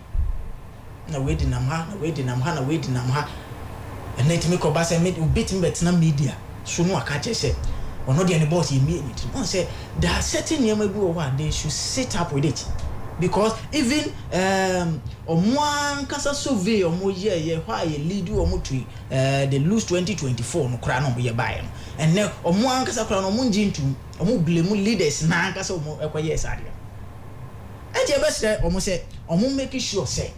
na we di nam ha and let me ko ba say me bit me betena media so no aka che say ono de ne boss ye me anything on say there are certain niama bi wo wa they should sit up with it because even omwan kasa survey omo ye why ye lead omo to the lose 2024 no kra no ye buy no and now omwan kasa kra no omo njintu omo blame leaders na kasa omo ekwaye sade and ye best omo say omo make sure say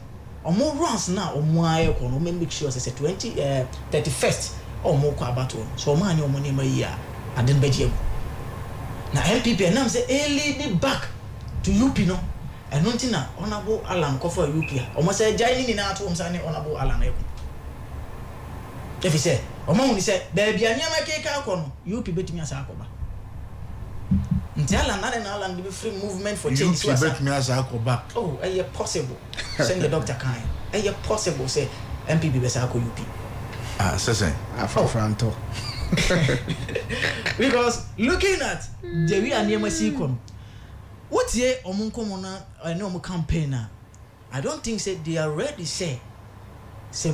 omo runs na omo aye ko no make sure say 31st omo ko abato so omo ani omo ne ma yi a aden beje na MPP na say lead back to UP no and nothing na honorable Alan Kofor UP omo say jai ni na to om say honorable Alan eko if he say omo ni say baby anyama keka akọ no UP betimi asa akoba nti Alan na Alan be free movement for change UP betimi asa akoba oh are possible send the doctor kind are possible say MPP be sa akọ UP say afranto because looking at the way anyama see come what ye omunkomo na ene omu campaign I don't think say they are ready say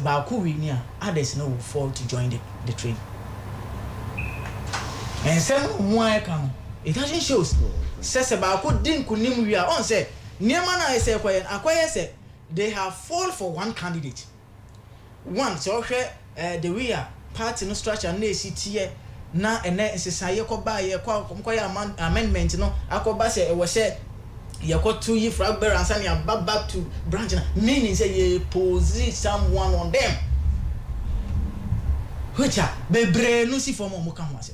Baku win others no will fall to join the train and some more come it doesn't show say Baku didn't kunim we are on say niema na say akoye say they have fall for one candidate one so the way party no structure na esitie na ene nsesaye ko ba ye ko ya amendment no akoba se e wo se ye ko to yi frag bear answer ya back to branch na meaning say ye pose someone on them which bebre no si form mo kan ho ase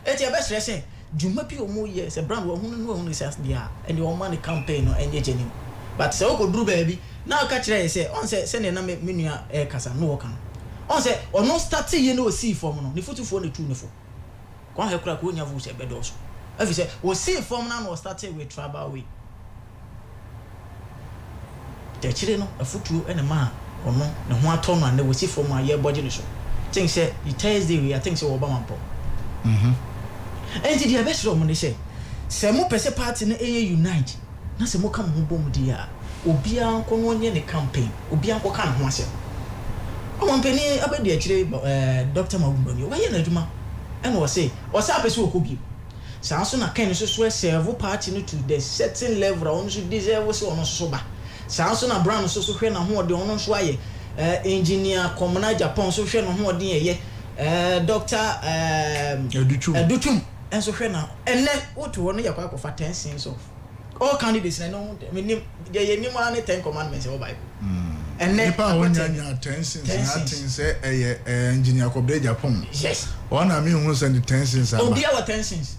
eti e be stress say juma pi omo ye se brand wo hunu say dia and your money campaign no enye jenim but se o ko duru baby na ka kire say on say ne na menua e kasa no kan on say ono start ye no see form no ne fotufo ne tu ne fo kwa he kura ko nya vu se bedoso if say we see form na no start with tribal way te kire no afutu ene ma ono ne ho ato no ande wosi from aye body no so think say the Thursday we I think say Obama mpo enti dia be sure mo ne say mo pese party no unite na say mo ka mo bom dia obi anko no nye ne campaign obi anko ka ho asem o mo mpeni abedi akire Dr. Mawumbami wa ye na adwuma e no say o say apese okobi saa so na Ken so serve party no to the certain level on so deserve so on so ba saa so na Brown so hwe na ho de on so aye engineer Komna Japan so hwe na ho de ye Dr. Educhum enso hwe na enne woto wo no yakwa kofa 10 cents of all candidates na no menim ye nim an 10 commandments of Bible enne pa wonya 10 cents na tin say engineer Komna Japan yes one na me hu send 10 cents obi our 10 cents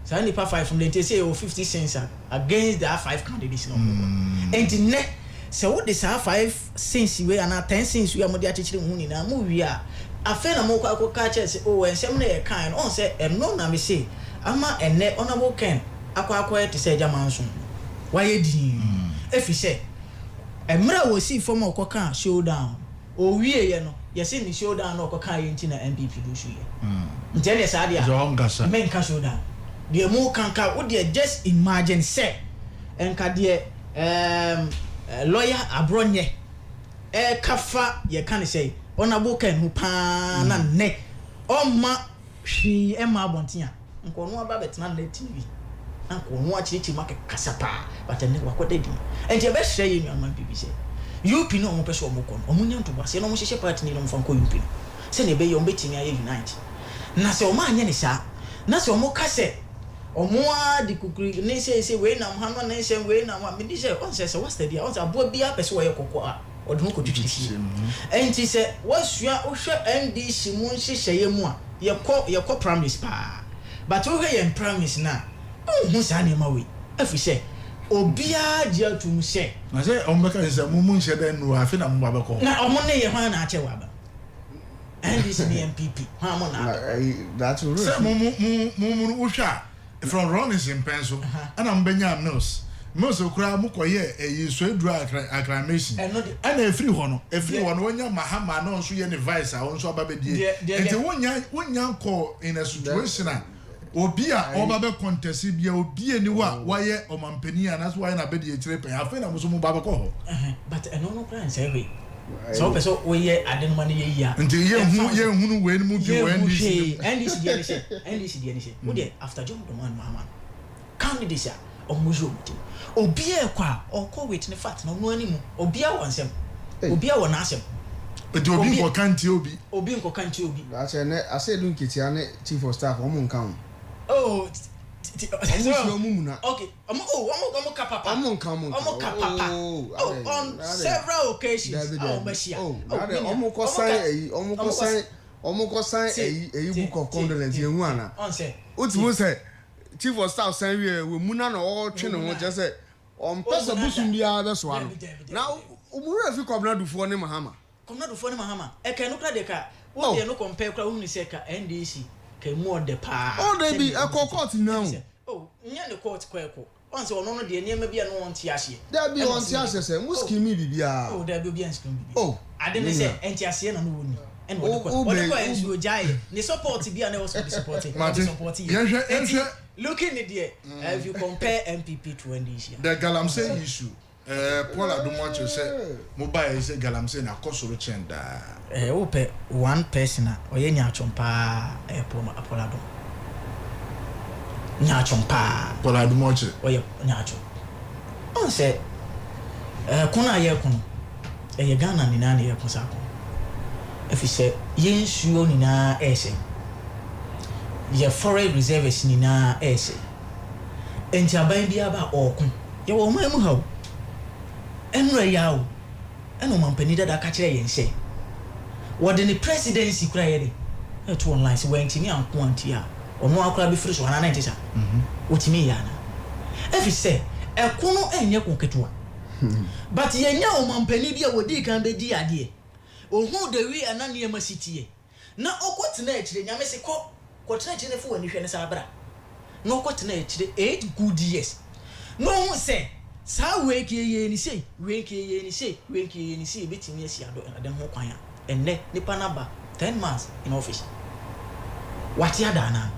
so nipa 5 from they say 50 cents against the 5 candidates no and ne so what this 5 cents we and 10 cents we amodi achechire hu ni na mu wi a afa na mo kwa ka che say oh ensem na ye kan on say no na me say ama enne honorable Ken akwa te say jamanso waye di efi say emra wo si form okoka showdown o wie ye no ye say ni showdown no okoka ye nti na MPP do show ye ntele sa dia men ka showdown the mo kanka wo de just imagine say enka de lawyer abronye kafa ye kan say honorable Ken hu pa na ne oma hwi ema abontia nko no aba betena na TV nko no achichi make kasapa but ne wakoda di enti be hye ye nwan BBC UP no mo pese omo kon omo nyanto base no mo hye party ni no mfa nko UP se ne be ye ombetimi aye unite na se omo anya ne sha na se omo kase omo a di kukuri ne se we na mo hanu na se we na mo me di se on se what's the dia on se abo bia pese wo ye kokko a odun ko tutisi enti se wasua wo hwe NDC mu nhyehyeye mu a ye ko promise pa but wo hwe ye promise na hu sa ne ma we afi se obia dia tum se na se ombeka se mu nhye den no afi na mu abeko na omo ne ye hwan na ache wa ba NDC ni MPP hwan mo na that's real se mu wo hwa from Rollins in pencil ana mbenya Mills okura mu koye so edura acclamation ana efiri ho no wonya mahama na onso ye ne vice a onso ababedie enti wonya ko in a situation a obi a oba be contest bia obi ani wa ye omampani ana so wa na bedie kire pe afa na muso mu baba ko ho but eno no plan say we so person we ye adenma ne ye ya enti ye hunu we ni mu bi we NDC die ne she wo de after John Doman Mahama candidates omujo obi e kwa okọ wait ne fact na no animu obi a wonsem obi a wona asem enti obi ko kanti obi nko kanti obi ase ne ase du nketia ne chief of staff omo nkan oh so mumuna okay omo kapapa omo kapapa on several occasions machia omo ko sign eyi book of condolence yenhu ana otimu say chief of staff say we muna na o twe no just say on pesa busum bia be so ano now umuru afi Komna Dufo ne Mahama e kan no kra de ka wo de no compare kra hu ni se ka NDC ka mu de pa oh they be a court now oh nya ne court kweko on se ono no de niam bia no on ti ase there be on ti ase say muski mi bibia oh there be obi anskim bibia oh ade ne se enti ase na no woni and what NGO jai ni support bia na was support looking at the if you compare MPP to NDC the Galamsey issue Paul Adumoche say mobile say Galamsey na kosoro chenda wo pe one person oye nyachompa Paul Adum nyachompa Paul Adumoche oye nyacho on say kuna ye kuno ye Ghana ni na ye kusako if you say yensuo ni na ese ye foreign reserves ni na ese enti aban bia ba okun ye wo mamu hawo enra yawo eno mampani dada ka kire ye nse wo de ni presidency kura ye de eto online se wantimi anko anti a ono akura bi firi so ana na ntisa otimi ya na if you say ekono enye konketua but ye nya o mampani bia wodi kan be di ade ohu de wi ananie masitie na okotena ekire nyame se ko tena ekire fo wani hwe ne sabra na okotena ekire 8 good years no hu se sa wake ye ni say wake ye ni say betimi asi ado dem ho kwan a enne nipa na ba 10 months in office what ya da na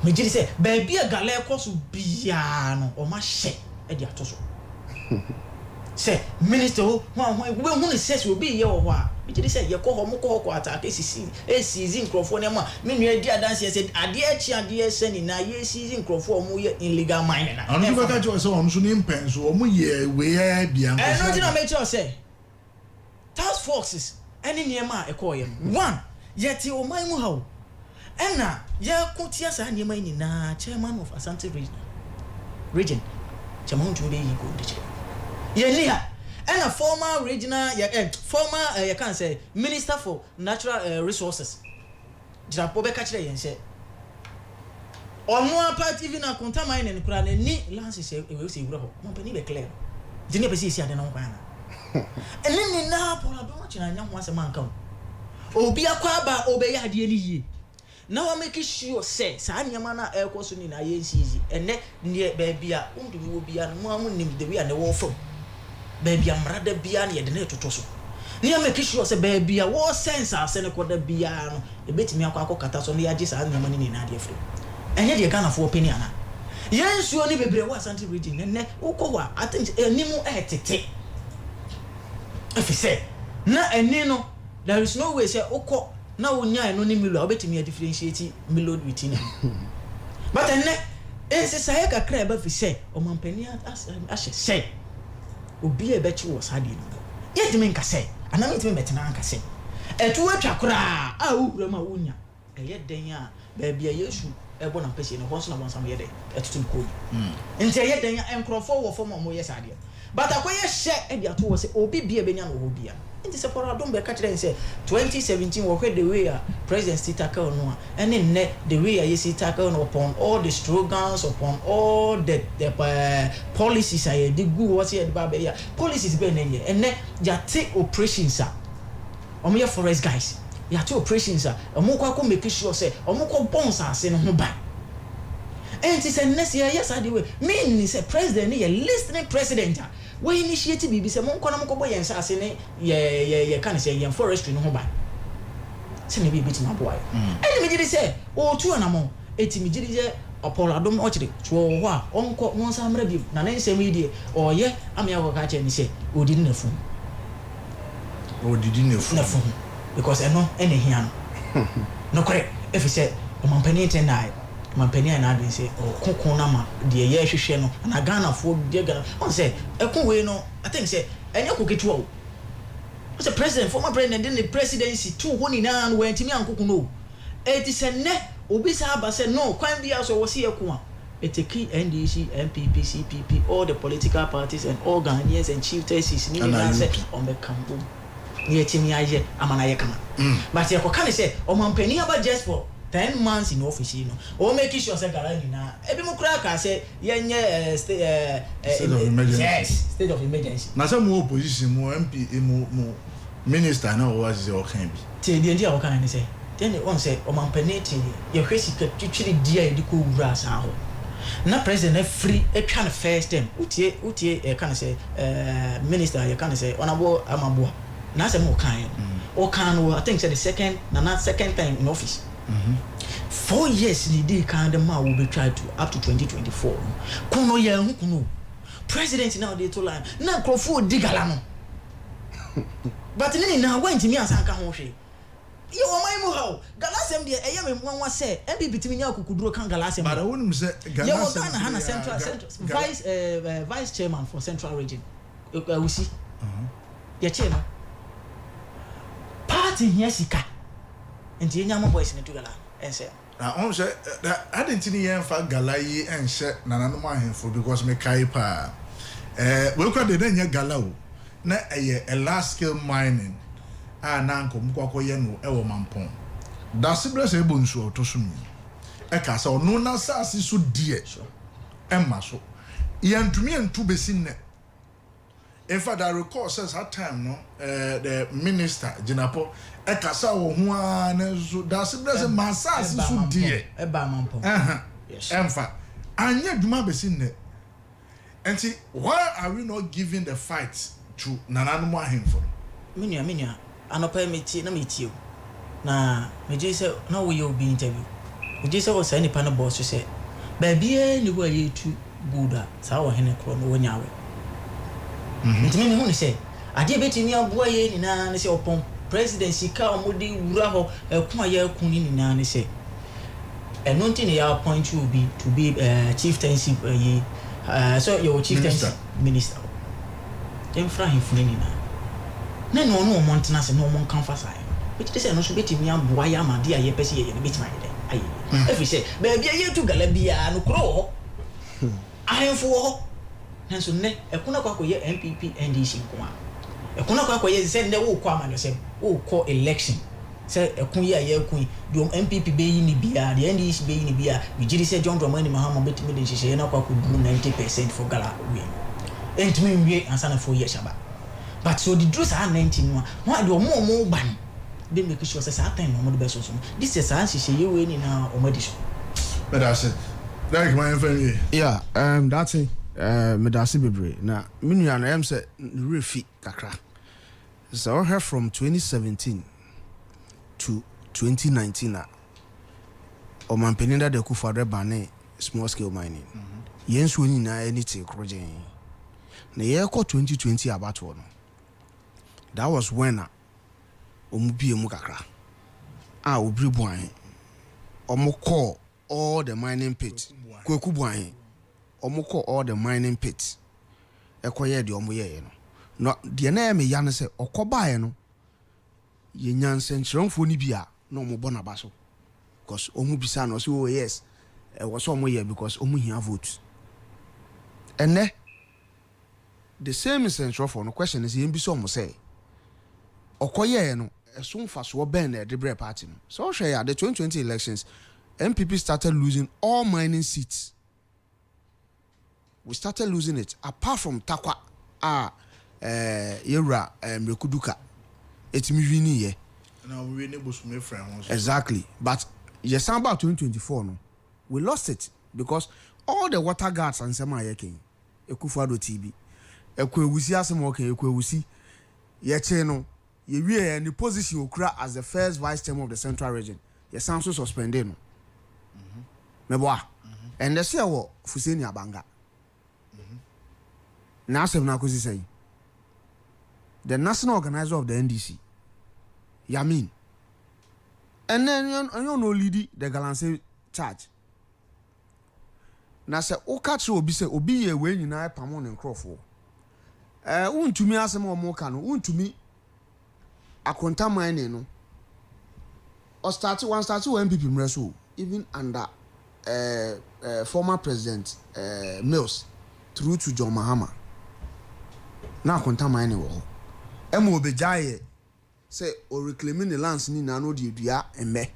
me giri say baby a gala ekoso bia no o ma hye e di atoso say minister ho we hu ne say obi ye wo ho a me giri say ye ko ho mo ko attack season crofo ne ma me nua di adanse say ade ade ese ni na ye season crofo mo ye illegal mining na anu ba ka jo say o so ni mpenso o mo ye we ya bia nko no ti na me cho say task forces any niema e ko ye one yeti o man mu hawo ena ye ko tia sa niema ni na chairman of Asante region chairman to be yi go de ye ni ha ena former regional former you can say minister for natural resources jirapo be ka kire yen se onu apart even a contaminate en kura na ni lances e we se wura ho mo pe ni be clear jini be si ade na ho kwana eni ni na pola do china nya ho asema nka obi akwa ba obe ya ade ni yie na wa make sure say sa nyama na ekoso ni na ye nsizi ene ne ba bia undu bi obi ya no amu nim de wi na wo fo ba bia mrada bia na ye de na etotoso ne make sure say ba bia wo sense ase ne koda bia no e betimi akwa kata so ne ya je sa nyama ni na ade afre enye de Ghana for opinion na yensuo ni bebre wa Asante region ne ukwa I think enimu etete efise na eni no there is no way say ukọ na wonya no ni milo obetimi a differentiate milo within but enne ese say kakra ba fi say omampani ahye say obi e be chi wo sade no yetimi nka say anam yetimi betena nka say etu atwa kra a wura ma wonya eye den a ba bia yesu ebo na pese no ho so na bonsam ye de etutum ko nti eye den a enkrofo wo fo mo ye sade but akoye hye e dia to wo say obi bia benya no ho bia nti se for adom be catch dem say 2017 wo the way president still tackle no and then the way you tackle no upon all the slogans upon all the policies I the good what here the baby policies be na here and ya take operations omo ye forest guys ya take operations omo kwa make sure say omo ko bonds ase no ho ban and say next year yes the way mean say president ni listening president we initiate bibi se mon kona mko boye nsa ase ne ye kan se ye forestry no ho ba se ne bibi ti maboa eni me gidi se o tu na mo eti me gidi je opoladom o kire to ho a onko no nsa mra bi na ne nsem yi de o ye amya ko ka che ni se odi na fu na fu because eno ene hia no kore if se o mampani ten na mampani na adwen say kokon na ma de ye hwehwe no na Ghana fo de Ghana on say ekon we no I think say enye koketu o say president former president in the presidency too honi na no wentimi ankoko no it is ne obi sa ba say no kwan bia so wo se ekon a eteki NDC MPP CPP all the political parties and all Ghanaians and chieftains ni na say on be kambo ni etimi aye amana ye kama but ye ko kan say o mampani aba just for 10 months in office no o make sure say garani na ebi mu kura ka say yenye state of emergency na say mu opposition mu MP mu minister na o was o kan bi te die dia o kan ni say then on say o mampani te ye hwesi ka twitwiri dia e di ko wura sa ho na president free e twa na first time utie e kan say minister ye kan say onabo amabo na say mo kan o kan no I think say the second time in office 4 years ni dey kind of man will be tried to up to 2024 kono ye hukuno president now dey to line na crofo digala no but ni na went me asanka ho hwe ye o mai mu hawo galasem de eye me nwanwa se MPP timi nya kokuduro kan galasem but wonum se galasem ye Ghana central vice chairman for central region we see ye chairman party here sika enti enya mo boys ne tugala ense na on say I didn't ni yen fa gala yi ense nananom ahemfo because me kai pa we kwa de nya gala o na a large scale mining na nkom kwakoye no e wo mampon da sibre se bo nsu otoso mi e ka sa ono na sase so die e ma so yantumi entu besin ne. In fact, I recall says that time no the minister Jinapo ekasa wo ho an so that's masas so die e ba mampon yes emfa anya dwuma besin ne And see, why are we not giving the fight to Nananom Ahemfo? Minya, anopa meti na meti o. Na me je say na wo ye obi interview. Me je say wo say nipa no boss say ba bia ni wo ye tu buda sa wo hene kro no wo nyawe. Ntimi me hu ni say ade betimi aboa ye ni na say opon presidency ka omodi wura ho ekun aye ekun ni na ni say eno ntini ya appoint you to be chieftaincy so your chieftaincy minister. Dem fra hifuni ni na no no mo ntena se no mo kan fa sai. Beti say no so betimi aboa ya amade aye pese ye ne betimi aye aye. Every say ba bia ye tu galabia no kro ahemfo ho nanso ne ekuna kwa koye MPP NDC nko a ekuna kwa koye se ne wo kwa amano se wo ko election se ekun ye aye ekun do MPP be yi ni bia the NDC be yi ni bia we jiri se John Dramani Mahama betimi de hyehyɛ na kwa ko do 90% for gala we entimi nwie ansa na 4 years aba but so the drugs are 19 no why do mo ban they make sure say that time mo do beso so this is an hyehyɛ ye we ni na o madi so but that's it like my friend yeah that's it medasi bebre na minua na em say refi kakra so her from 2017 to 2019 na omanpeninda de kufadre bane small scale mining yensu nyina anything krojen na ye ko 2020 about no that was when omubie mu kakra obri buan omukọ all the mining pits kweku buan omukọ all the mining pits ekoye de omoye no de na me ya no se okobae no ye nyansenkyeremfo ni bia na omobo na baso because omu bisa no so yes was omoye because omu hia vote ene the same essential for no question is yem bisa omo say okoye no eso mfaso ben na debre party no so hwe ya the 2020 elections MPP started losing all mining seats. We started losing it apart from Takwa Yera Mekuduka. It's me winning ye. Now we enable some friends. Exactly. But yes, about 2024 no. We lost it because all the water guards and Sama Yakin, Ekufado TB, Ekwewusi Asamoke, Ekwewusi, Yecheno, Yewe and the position Okra as the first vice chairman of the central region. Yes, I'm so suspended. No. Meboa. And the say wo Fuseni Abanga. Now say na kosi say. The national organizer of the NDC. Yamin. And then you no lead the Galanse charge. Na say o catch obi say obi ye we nyina pamon nkrofo. Untumi asem o mo ka no, untumi akonta mine no. Or start one MPP mreso even under former president Mills through to John Mahama. Now akonta mine wo. Emo obejaye say or reclaiming the lands ni na no de dua emme.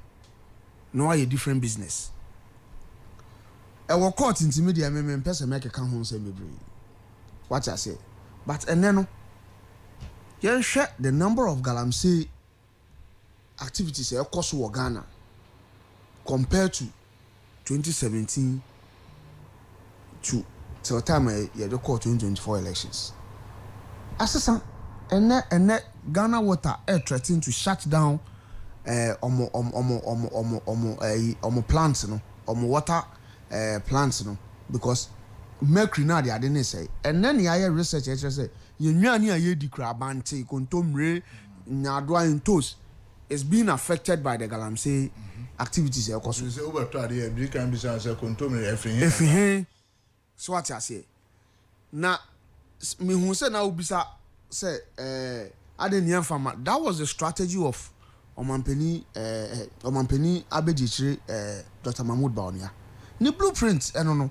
No a different business. Ewo court intermediate me person make kan ho say bebre. What I say. But eneno yen hwe the number of galamsey activities e cost wo Ghana compared to 2017 to till time ye the court 2024 elections. Assessant ene Ghana Water threatening to shut down omo plants no omo water plants no because mercury na they didn't say and then the research say you nwane aye di krabante kontomre nyadwa intos is being affected by the galamsey activities e koso say over to the every can be say kontomre everything so what I say na me hu say na obisa say adenian farmer that was the strategy of omampeni abedichire Dr. Mahmoud Bawumia ni blueprint no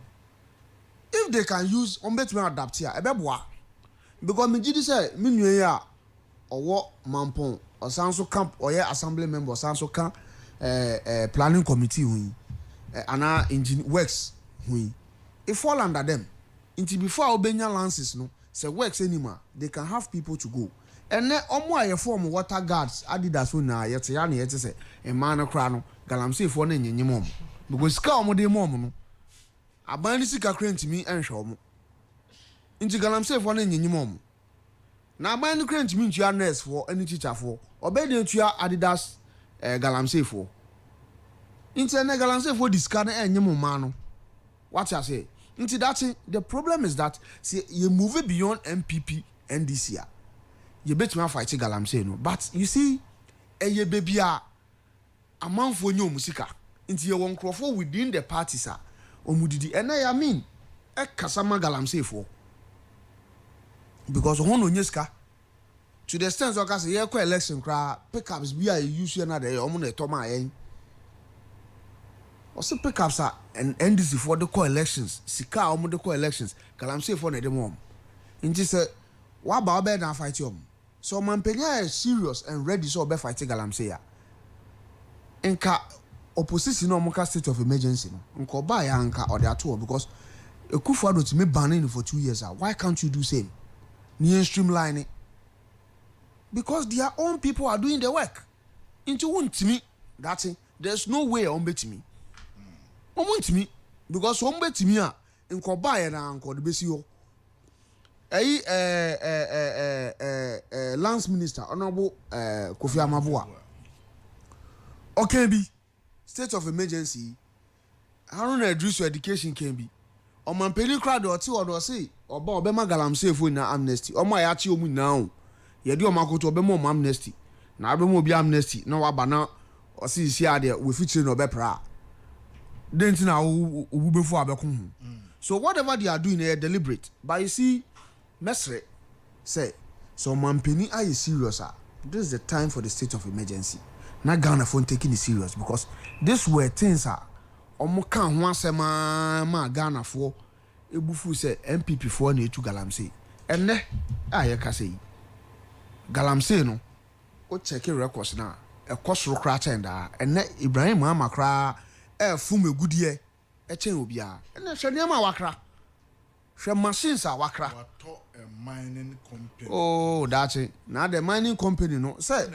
if they can use between adapt here ebeboa because me gidi say me nue ya owo mampon osanso camp oye assembly member osanso kan planning committee hu ana engineer works hu it fall under them until before obenya lances no say works anymore they can have people to go and then omo aye form water guards adidas so na yete ya na yete say e man no kra no galamsey fo na nyenyem om because ska omo de mom no abani sika krantimi enhwe omo Inti galamsey for na nyanyimom na aban no krant mi ntua nurse for any teacher for obey dey ntua Adidas galamsey for inti na galamsey for diska na enyim ma no what you say inti that the problem is that see you move beyond MPP NDC a you bet me fight galamsey no but you see eye baby a amanfo nyo musika inti ye won crofo within the parties a omudidi and I mean kasama galamsey for because one onyeska to the extent so say ye ko election kra pickups bi a use na dey omo na eto ma yen o se pickups a and NDC for the co-elections sika omo the co-elections galamsey for na dem om nti say wa ba obe na fight om so man penya is serious and ready so obe fight galamsey a nka opposition no ka state of emergency no nka ba ya nka o dey ato because Ekufuado to me banning for 2 years. Why can't you do same? Near streamline it. Because their own people are doing the work. Into one to me, that's it. There's no way on bet me. On to me. Because on bet me in Kobaya and Uncle the Besio. Lance Minister, Honorable Kofi Amabua. Okay, be state of emergency. How don't address your education can be? Oman peli crowd or two or say oba obema galamsey fo na amnesty omo ya chi omu na o ye di omakoto obema mo amnesty na abemo bi amnesty na wa bana o si isi ade we fitire no bepra dent na obubefo abekun so whatever they are doing they are deliberate but you see mesre say so oman peni are serious this is the time for the state of emergency na Ghana for taking it serious because this were things omo kan ho asema ma Ghana fo ebufu se MPP fo na etu galamsey enne aye ka sei galamsey no o check records na ekosoro kra chenda enne Ibrahim Amakra fum egudie chen obia enne hwene ma wakra hwe machines a wakra wato a mining company oh that's it now the mining company no say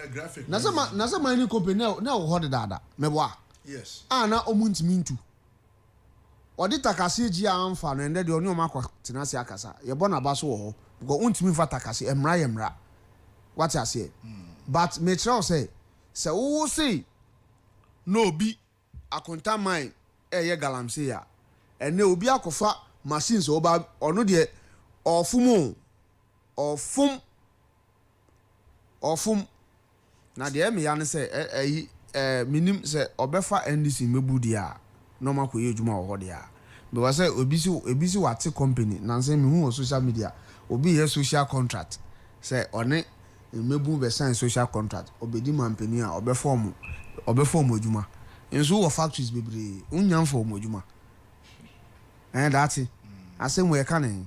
na say mining company na wo hode dada meboa yes na omuntimi ntu odi takase ji amfa no ende de oni o makwa tenase akasa ye bona ba so ho because untimi fa takase emra what you say but me tell say wo say no bi akonta mine ye galamsey ya ene obi akofa machines oba ono de ofum na de me ya ne say minim say obefa NDC mebudi a no makoye adwuma wo hode a because say obisi wate company na say me hu social media obi here social contract say one mebu be sign social contract obedi mampani a obeform adwuma enso wo factories bebre unyam for adwuma that's it asem we ka ne